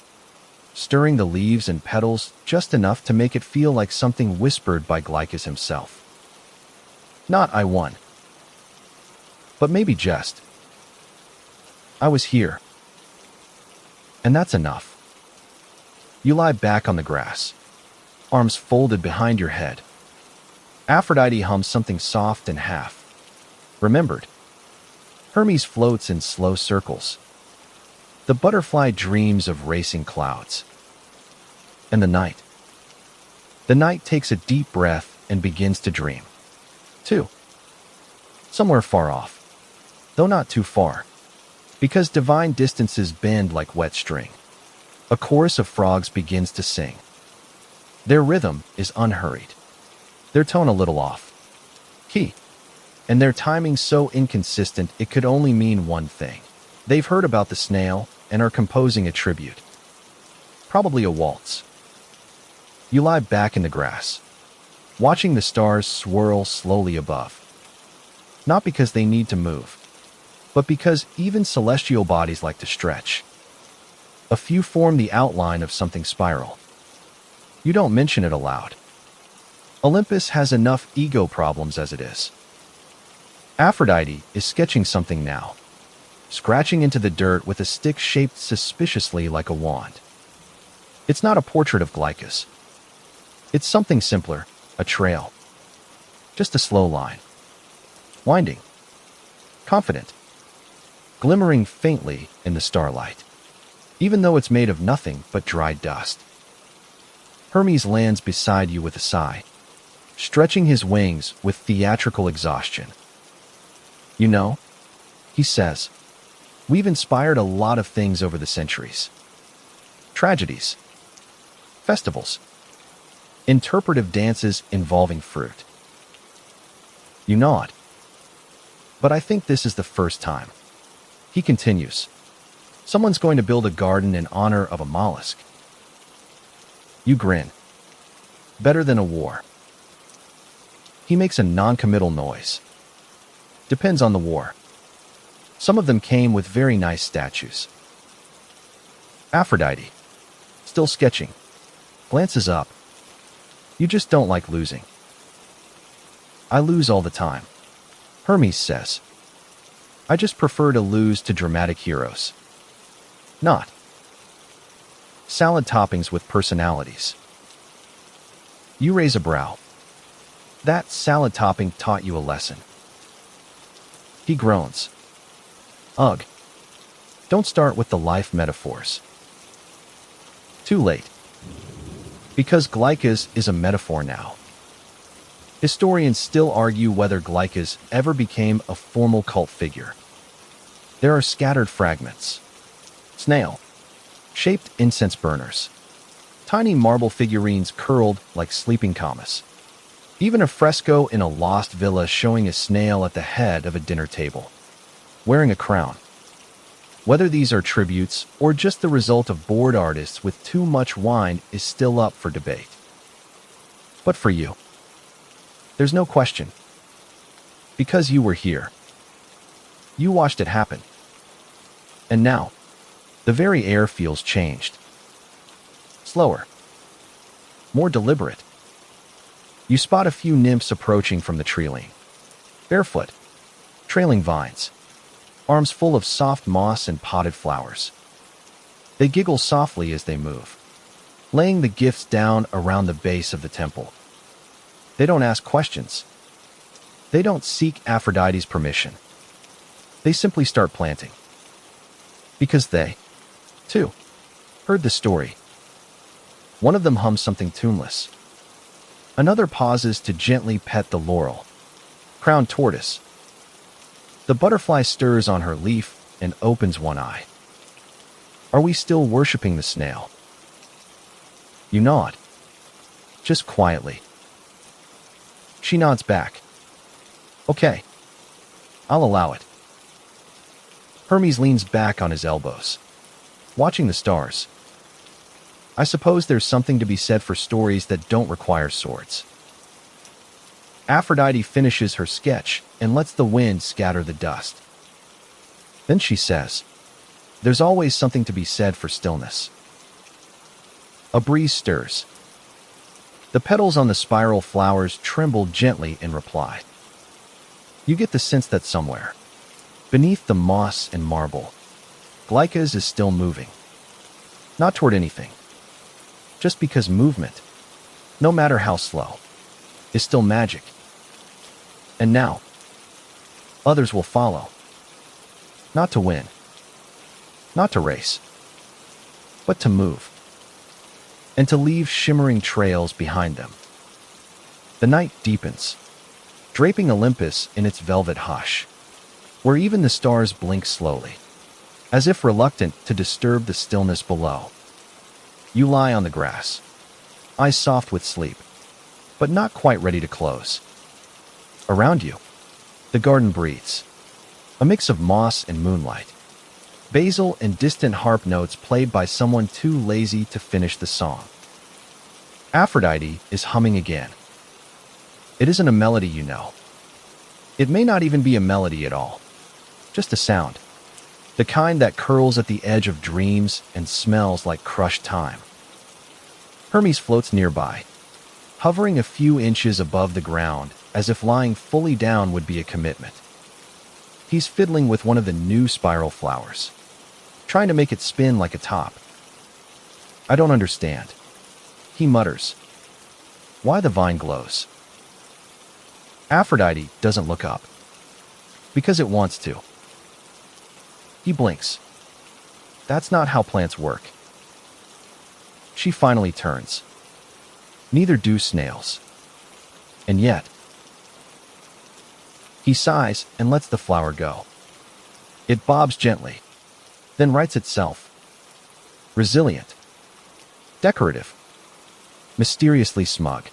stirring the leaves and petals just enough to make it feel like something whispered by Glykas himself. Not "I won," but maybe just, "I was here." And that's enough. You lie back on the grass, arms folded behind your head. Aphrodite hums something soft and half remembered. Hermes floats in slow circles. The butterfly dreams of racing clouds. And the night. The night takes a deep breath and begins to dream, too. Somewhere far off, though not too far, because divine distances bend like wet string. A chorus of frogs begins to sing. Their rhythm is unhurried, their tone a little off key, and their timing so inconsistent it could only mean one thing. They've heard about the snail and are composing a tribute. Probably a waltz. You lie back in the grass, watching the stars swirl slowly above. Not because they need to move, but because even celestial bodies like to stretch. A few form the outline of something spiral. You don't mention it aloud. Olympus has enough ego problems as it is. Aphrodite is sketching something now, scratching into the dirt with a stick shaped suspiciously like a wand. It's not a portrait of Glykas. It's something simpler, a trail. Just a slow line. Winding. Confident. Glimmering faintly in the starlight, even though it's made of nothing but dried dust. Hermes lands beside you with a sigh, stretching his wings with theatrical exhaustion. You know, he says, we've inspired a lot of things over the centuries. Tragedies. Festivals. Interpretive dances involving fruit. You nod. But I think this is the first time. He continues. Someone's going to build a garden in honor of a mollusk. You grin. Better than a war. He makes a non-committal noise. Depends on the war. Some of them came with very nice statues. Aphrodite, still sketching, glances up. You just don't like losing. I lose all the time, Hermes says. I just prefer to lose to dramatic heroes. Not salad toppings with personalities. You raise a brow. That salad topping taught you a lesson. He groans. Ugh. Don't start with the life metaphors. Too late. Because Glykas is a metaphor now. Historians still argue whether Glykas ever became a formal cult figure. There are scattered fragments. Snail. Shaped incense burners. Tiny marble figurines curled like sleeping commas. Even a fresco in a lost villa showing a snail at the head of a dinner table, wearing a crown. Whether these are tributes or just the result of bored artists with too much wine is still up for debate. But for you, there's no question. Because you were here. You watched it happen. And now, the very air feels changed. Slower. More deliberate. You spot a few nymphs approaching from the tree-line. Barefoot. Trailing vines. Arms full of soft moss and potted flowers. They giggle softly as they move, laying the gifts down around the base of the temple. They don't ask questions. They don't seek Aphrodite's permission. They simply start planting. Because they, too, heard the story. One of them hums something tuneless. Another pauses to gently pet the laurel. Crowned tortoise. The butterfly stirs on her leaf and opens one eye. Are we still worshipping the snail? You nod. Just quietly. She nods back. Okay. I'll allow it. Hermes leans back on his elbows, watching the stars. I suppose there's something to be said for stories that don't require swords. Aphrodite finishes her sketch and lets the wind scatter the dust. Then she says, there's always something to be said for stillness. A breeze stirs. The petals on the spiral flowers tremble gently in reply. You get the sense that somewhere, beneath the moss and marble, Glykas is still moving. Not toward anything. Just because movement, no matter how slow, is still magic. And now, others will follow. Not to win. Not to race. But to move. And to leave shimmering trails behind them. The night deepens, draping Olympus in its velvet hush, where even the stars blink slowly, as if reluctant to disturb the stillness below. You lie on the grass, eyes soft with sleep, but not quite ready to close. Around you, the garden breathes, a mix of moss and moonlight, basil and distant harp notes played by someone too lazy to finish the song. Aphrodite is humming again. It isn't a melody, you know. It may not even be a melody at all, just a sound. the kind that curls at the edge of dreams and smells like crushed thyme. Hermes floats nearby, hovering a few inches above the ground, as if lying fully down would be a commitment. He's fiddling with one of the new spiral flowers, trying to make it spin like a top. "I don't understand," he mutters. "Why the vine glows." Aphrodite doesn't look up, because it wants to. He blinks. That's not how plants work. She finally turns. Neither do snails. And yet, he sighs and lets the flower go. It bobs gently, then rights itself. Resilient. Decorative. Mysteriously smug.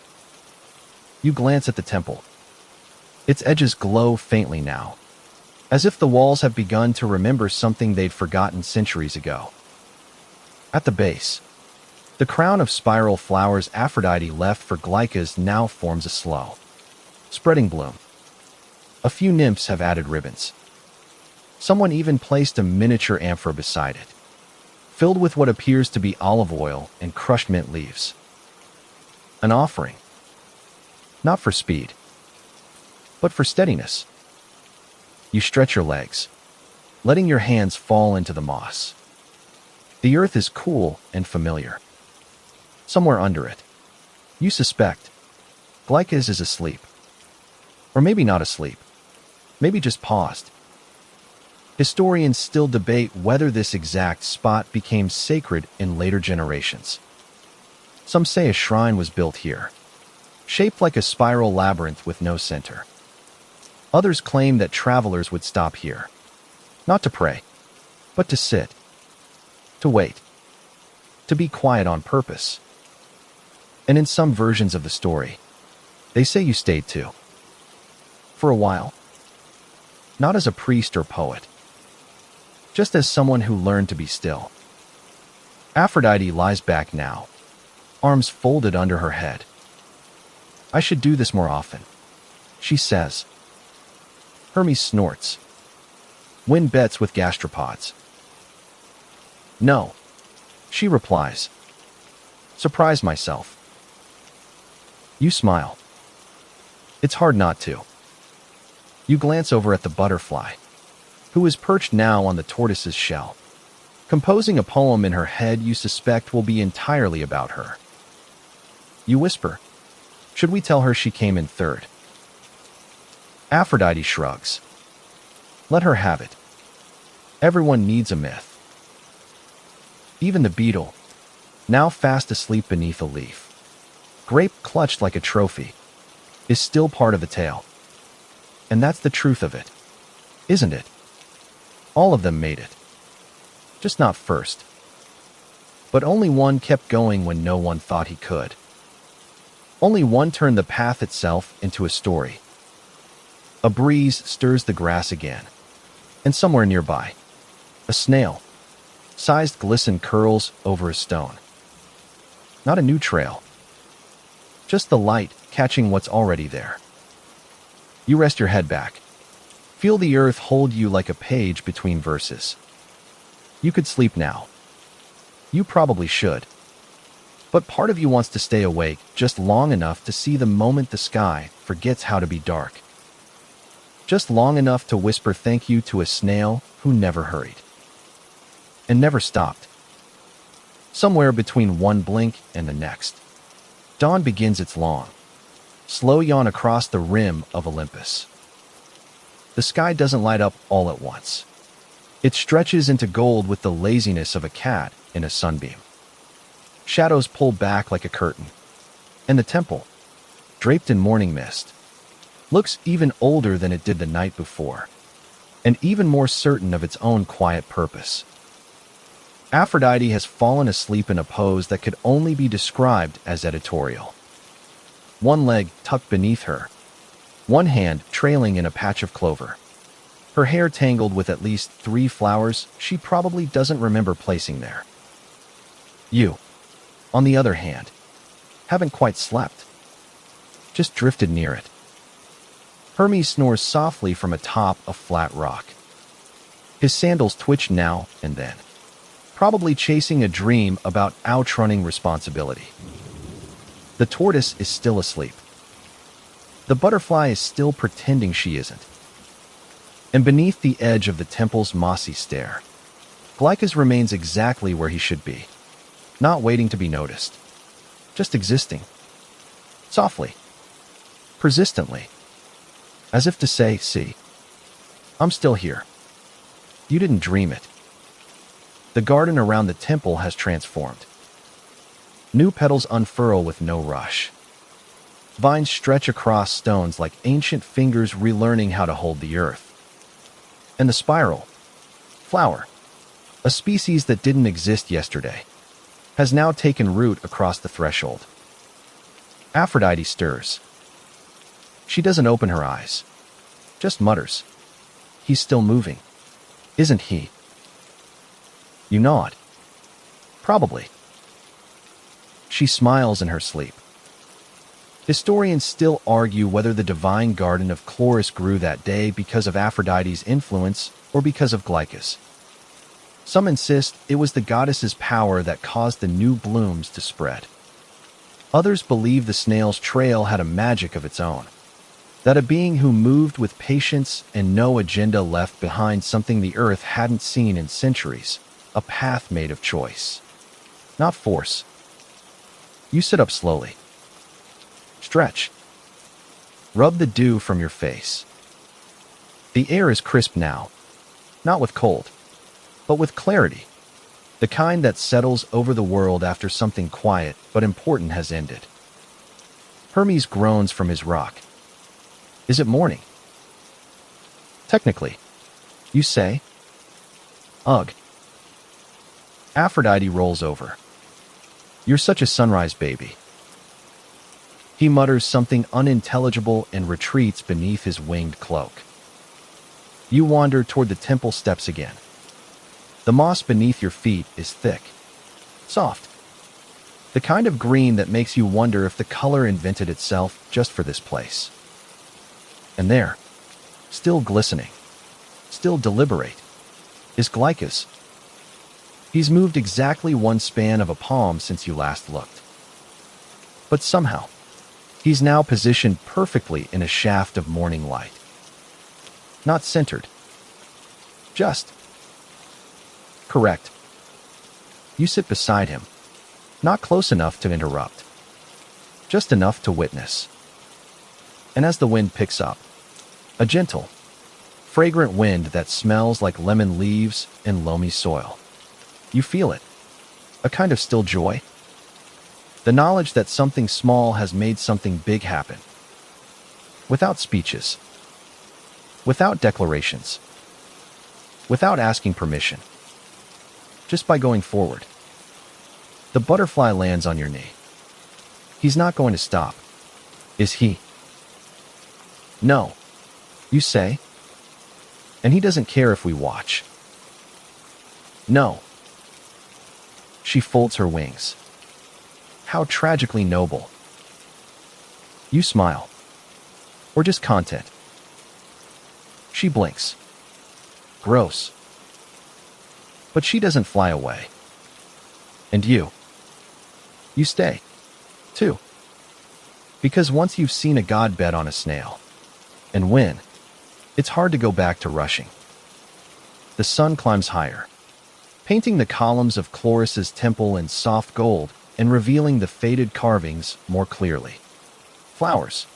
You glance at the temple. Its edges glow faintly now, as if the walls have begun to remember something they'd forgotten centuries ago. At the base, the crown of spiral flowers Aphrodite left for Glykas now forms a slow, spreading bloom. A few nymphs have added ribbons. Someone even placed a miniature amphora beside it, filled with what appears to be olive oil and crushed mint leaves. An offering. Not for speed, but for steadiness. You stretch your legs, letting your hands fall into the moss. The earth is cool and familiar. Somewhere under it, you suspect, Glykas is asleep. Or maybe not asleep. Maybe just paused. Historians still debate whether this exact spot became sacred in later generations. Some say a shrine was built here, shaped like a spiral labyrinth with no center. Others claim that travelers would stop here, not to pray, but to sit, to wait, to be quiet on purpose. And in some versions of the story, they say you stayed too. For a while. Not as a priest or poet, just as someone who learned to be still. Aphrodite lies back now, arms folded under her head. "I should do this more often," she says. Hermes snorts. "Win bets with gastropods." "No," she replies. "Surprise myself." You smile. It's hard not to. You glance over at the butterfly, who is perched now on the tortoise's shell, composing a poem in her head you suspect will be entirely about her. You whisper, "Should we tell her she came in third?" Aphrodite shrugs. "Let her have it. Everyone needs a myth." Even the beetle, now fast asleep beneath a leaf, grape clutched like a trophy, is still part of the tale. And that's the truth of it, isn't it? All of them made it. Just not first. But only one kept going when no one thought he could. Only one turned the path itself into a story. A breeze stirs the grass again, and somewhere nearby, a snail, sized glisten curls over a stone. Not a new trail, just the light catching what's already there. You rest your head back. Feel the earth hold you like a page between verses. You could sleep now. You probably should. But part of you wants to stay awake just long enough to see the moment the sky forgets how to be dark. Just long enough to whisper thank you to a snail who never hurried. And never stopped. Somewhere between one blink and the next, dawn begins its long, slow yawn across the rim of Olympus. The sky doesn't light up all at once. It stretches into gold with the laziness of a cat in a sunbeam. Shadows pull back like a curtain, and the temple, draped in morning mist, looks even older than it did the night before, and even more certain of its own quiet purpose. Aphrodite has fallen asleep in a pose that could only be described as editorial. One leg tucked beneath her, one hand trailing in a patch of clover. Her hair tangled with at least 3 flowers she probably doesn't remember placing there. You, on the other hand, haven't quite slept, just drifted near it. Hermes snores softly from atop a flat rock. His sandals twitch now and then, probably chasing a dream about outrunning responsibility. The tortoise is still asleep. The butterfly is still pretending she isn't. And beneath the edge of the temple's mossy stair, Glykas remains exactly where he should be, not waiting to be noticed, just existing, softly, persistently, as if to say, see, I'm still here. You didn't dream it. The garden around the temple has transformed. New petals unfurl with no rush. Vines stretch across stones like ancient fingers relearning how to hold the earth. And the spiral, flower, a species that didn't exist yesterday, has now taken root across the threshold. Aphrodite stirs. She doesn't open her eyes, just mutters. He's still moving, isn't he? You nod. Probably. She smiles in her sleep. Historians still argue whether the divine garden of Chloris grew that day because of Aphrodite's influence or because of Glykas. Some insist it was the goddess's power that caused the new blooms to spread. Others believe the snail's trail had a magic of its own, that a being who moved with patience and no agenda left behind something the earth hadn't seen in centuries, a path made of choice, not force. You sit up slowly. Stretch. Rub the dew from your face. The air is crisp now, not with cold, but with clarity, the kind that settles over the world after something quiet but important has ended. Hermes groans from his rock. Is it morning? Technically, you say. Ugh. Aphrodite rolls over. You're such a sunrise baby. He mutters something unintelligible and retreats beneath his winged cloak. You wander toward the temple steps again. The moss beneath your feet is thick, soft, the kind of green that makes you wonder if the color invented itself just for this place. And there, still glistening, still deliberate, is Glykas. He's moved exactly one span of a palm since you last looked. But somehow, he's now positioned perfectly in a shaft of morning light. Not centered. Just. Correct. You sit beside him, not close enough to interrupt, just enough to witness. And as the wind picks up, a gentle, fragrant wind that smells like lemon leaves and loamy soil, you feel it, a kind of still joy. The knowledge that something small has made something big happen. Without speeches. Without declarations. Without asking permission. Just by going forward. The butterfly lands on your knee. He's not going to stop, is he? No, you say. And he doesn't care if we watch. No. She folds her wings. How tragically noble. You smile. Or just content. She blinks. Gross. But she doesn't fly away. And you stay, too. Because once you've seen a god bet on a snail, and win, it's hard to go back to rushing. The sun climbs higher, painting the columns of Chloris's temple in soft gold and revealing the faded carvings more clearly. Flowers,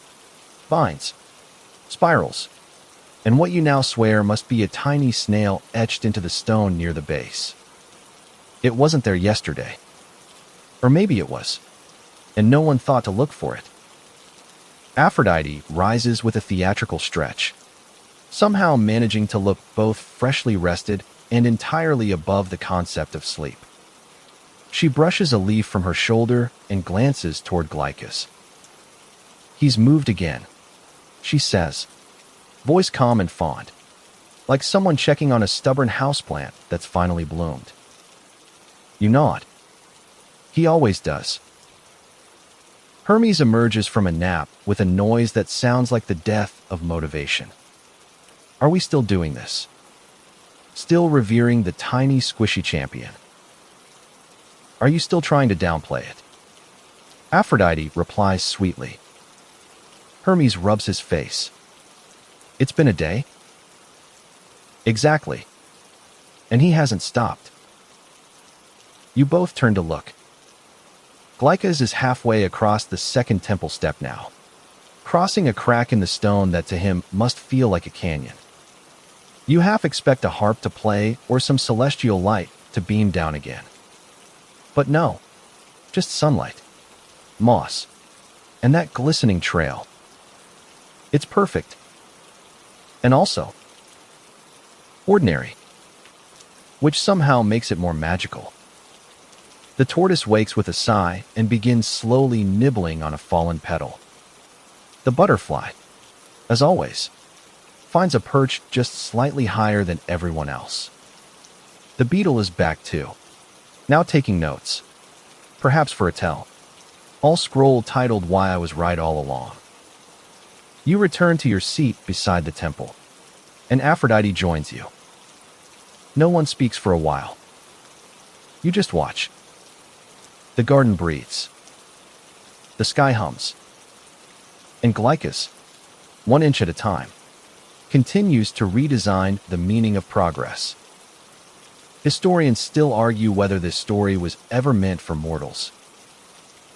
vines, spirals, and what you now swear must be a tiny snail etched into the stone near the base. It wasn't there yesterday. Or maybe it was, and no one thought to look for it. Aphrodite rises with a theatrical stretch, somehow managing to look both freshly rested and entirely above the concept of sleep. She brushes a leaf from her shoulder and glances toward Glykas. He's moved again, she says, voice calm and fond, like someone checking on a stubborn houseplant that's finally bloomed. You nod. He always does. Hermes emerges from a nap with a noise that sounds like the death of motivation. Are we still doing this? still revering the tiny, squishy champion. Are you still trying to downplay it? Aphrodite replies sweetly. Hermes rubs his face. It's been a day? Exactly. And he hasn't stopped. You both turn to look. Glykas is halfway across the second temple step now, crossing a crack in the stone that to him must feel like a canyon. You half expect a harp to play or some celestial light to beam down again. But no, just sunlight, moss, and that glistening trail. It's perfect. And also ordinary, which somehow makes it more magical. The tortoise wakes with a sigh and begins slowly nibbling on a fallen petal. The butterfly, as always, finds a perch just slightly higher than everyone else. The beetle is back too, now taking notes, perhaps for a tell. All scroll titled Why I Was Right All Along. You return to your seat beside the temple, and Aphrodite joins you. No one speaks for a while. You just watch. The garden breathes. The sky hums. And Glykas, 1 inch at a time, continues to redesign the meaning of progress. Historians still argue whether this story was ever meant for mortals.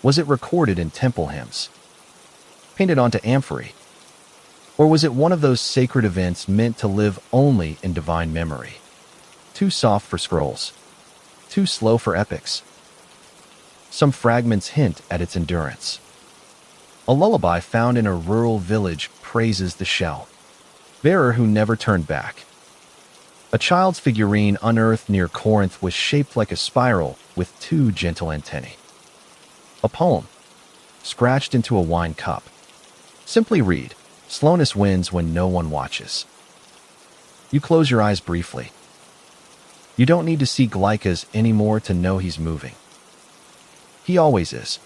Was it recorded in temple hymns, painted onto amphory, or was it one of those sacred events meant to live only in divine memory? Too soft for scrolls, too slow for epics. Some fragments hint at its endurance. A lullaby found in a rural village praises the shell bearer who never turned back. A child's figurine unearthed near Corinth was shaped like a spiral with 2 gentle antennae. A poem, scratched into a wine cup. Simply read, slowness wins when no one watches. You close your eyes briefly. You don't need to see Glykas anymore to know he's moving. He always is.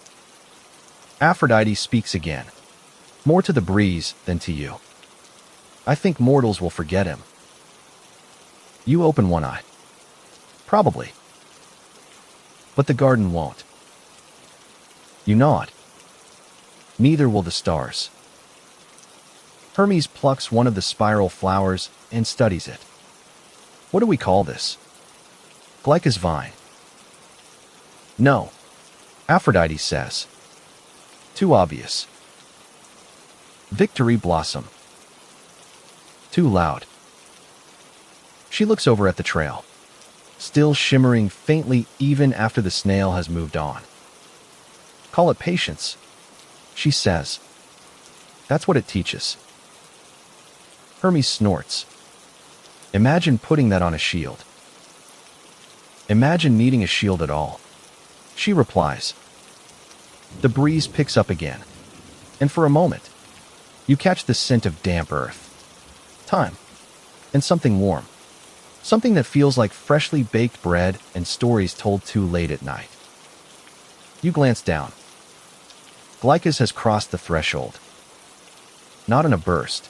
Aphrodite speaks again, more to the breeze than to you. I think mortals will forget him. You open one eye. Probably. But the garden won't. You nod. Neither will the stars. Hermes plucks one of the spiral flowers and studies it. What do we call this? Glykas vine. No, Aphrodite says. Too obvious. Victory blossom. Too loud. She looks over at the trail, still shimmering faintly even after the snail has moved on. Call it patience, she says. That's what it teaches. Hermes snorts. Imagine putting that on a shield. Imagine needing a shield at all, she replies. The breeze picks up again, and for a moment, you catch the scent of damp earth, time, and something warm. Something that feels like freshly baked bread and stories told too late at night. You glance down. Glykas has crossed the threshold. Not in a burst.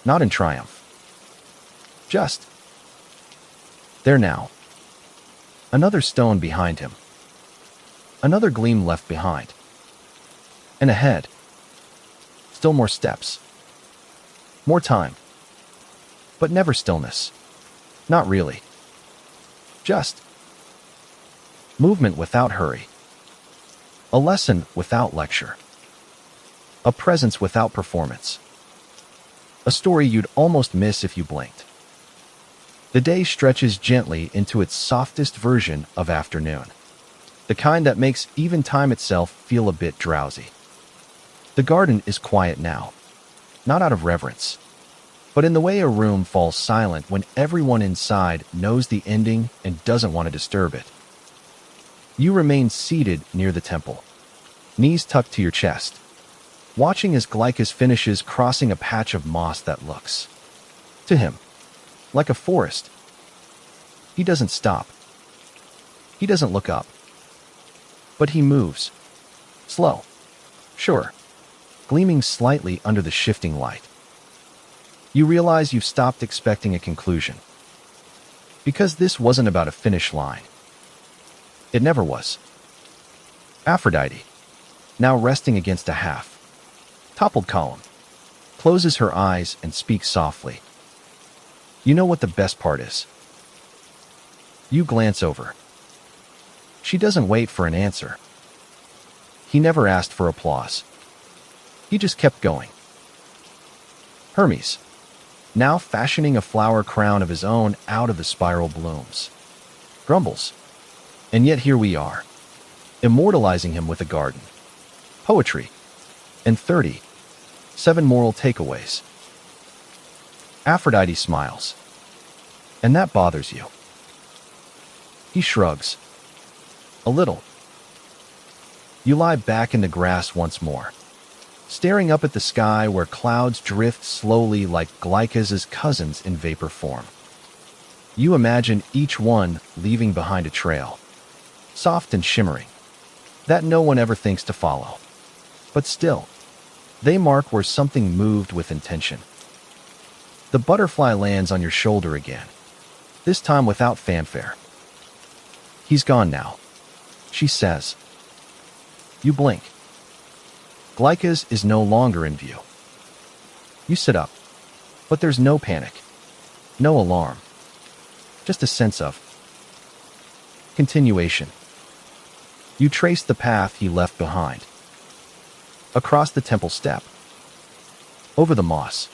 Not in triumph. Just there now. Another stone behind him. Another gleam left behind. And ahead. Still more steps. More time. But never stillness. Not really. Just movement without hurry. A lesson without lecture. A presence without performance. A story you'd almost miss if you blinked. The day stretches gently into its softest version of afternoon. The kind that makes even time itself feel a bit drowsy. The garden is quiet now. Not out of reverence, but in the way a room falls silent when everyone inside knows the ending and doesn't want to disturb it. You remain seated near the temple, knees tucked to your chest, watching as Glykas finishes crossing a patch of moss that looks, to him, like a forest. He doesn't stop. He doesn't look up. But he moves. Slow. Sure. Gleaming slightly under the shifting light. You realize you've stopped expecting a conclusion. Because this wasn't about a finish line. It never was. Aphrodite, now resting against a half-toppled column, closes her eyes and speaks softly. You know what the best part is? You glance over. She doesn't wait for an answer. He never asked for applause. He just kept going. Hermes, now fashioning a flower crown of his own out of the spiral blooms, grumbles. And yet here we are, immortalizing him with a garden, poetry, and 37 moral takeaways. Aphrodite smiles. And that bothers you. He shrugs. A little. You lie back in the grass once more, staring up at the sky where clouds drift slowly like Glykas' cousins in vapor form. You imagine each one leaving behind a trail, soft and shimmering, that no one ever thinks to follow. But still, they mark where something moved with intention. The butterfly lands on your shoulder again, this time without fanfare. He's gone now, she says. You blink. Glykas is no longer in view. You sit up, but there's no panic, no alarm, just a sense of continuation. You trace the path he left behind, across the temple step, over the moss,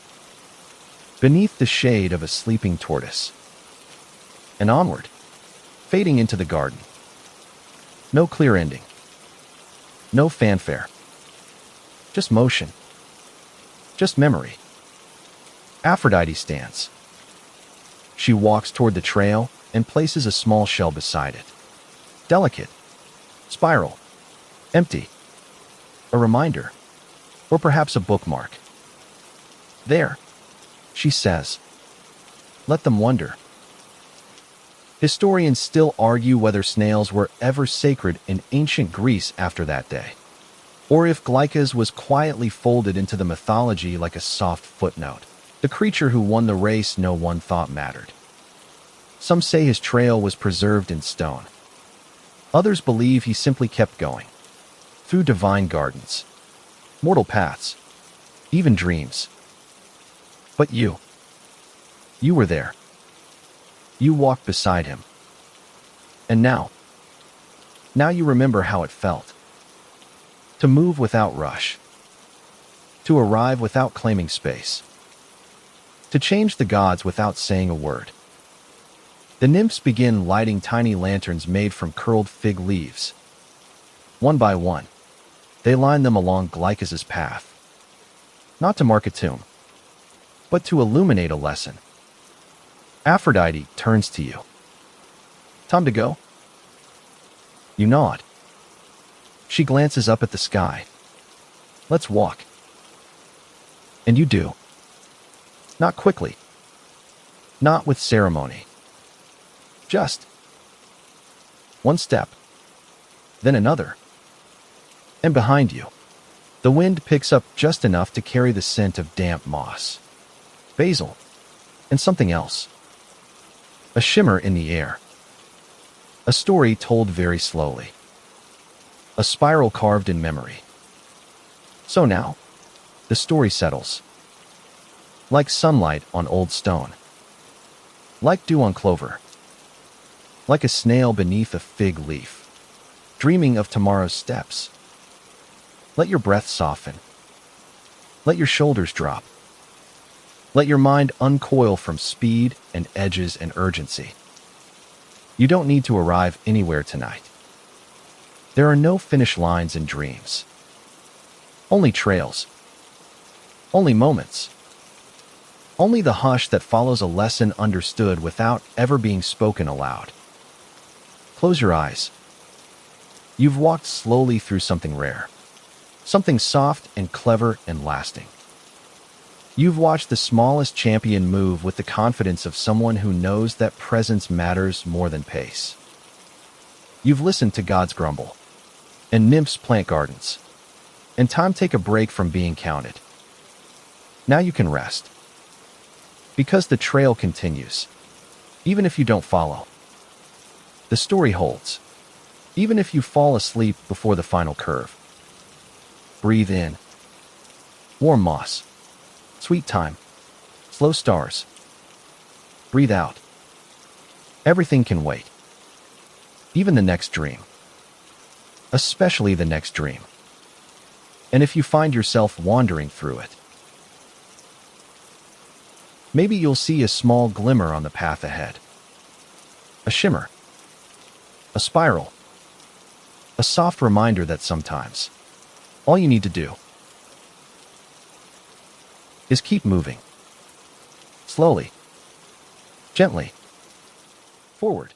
beneath the shade of a sleeping tortoise, and onward, fading into the garden. No clear ending. No fanfare. Just motion. Just memory. Aphrodite stands. She walks toward the trail and places a small shell beside it. Delicate. Spiral. Empty. A reminder. Or perhaps a bookmark. There, she says. Let them wonder. Historians still argue whether snails were ever sacred in ancient Greece after that day, or if Glykas was quietly folded into the mythology like a soft footnote, the creature who won the race no one thought mattered. Some say his trail was preserved in stone. Others believe he simply kept going, through divine gardens, mortal paths, even dreams. But you were there. You walked beside him. And now you remember how it felt. To move without rush. To arrive without claiming space. To change the gods without saying a word. The nymphs begin lighting tiny lanterns made from curled fig leaves. One by one, they line them along Glykas' path. Not to mark a tomb, but to illuminate a lesson. Aphrodite turns to you. Time to go? You nod. She glances up at the sky. Let's walk. And you do. Not quickly. Not with ceremony. Just one step, then another. And behind you, the wind picks up just enough to carry the scent of damp moss, basil, and something else. A shimmer in the air. A story told very slowly. A spiral carved in memory. So now, the story settles. Like sunlight on old stone. Like dew on clover. Like a snail beneath a fig leaf, dreaming of tomorrow's steps. Let your breath soften. Let your shoulders drop. Let your mind uncoil from speed and edges and urgency. You don't need to arrive anywhere tonight. There are no finish lines in dreams. Only trails. Only moments. Only the hush that follows a lesson understood without ever being spoken aloud. Close your eyes. You've walked slowly through something rare. Something soft and clever and lasting. You've watched the smallest champion move with the confidence of someone who knows that presence matters more than pace. You've listened to gods grumble, and nymphs plant gardens, and time take a break from being counted. Now you can rest. Because the trail continues. even if you don't follow. The story holds, even if you fall asleep before the final curve. Breathe in. Warm moss. Sweet thyme. Slow stars. Breathe out. Everything can wait. Even the next dream. Especially the next dream. And if you find yourself wandering through it, maybe you'll see a small glimmer on the path ahead. A shimmer. A spiral. A soft reminder that sometimes all you need to do is keep moving. Slowly. Gently. Forward.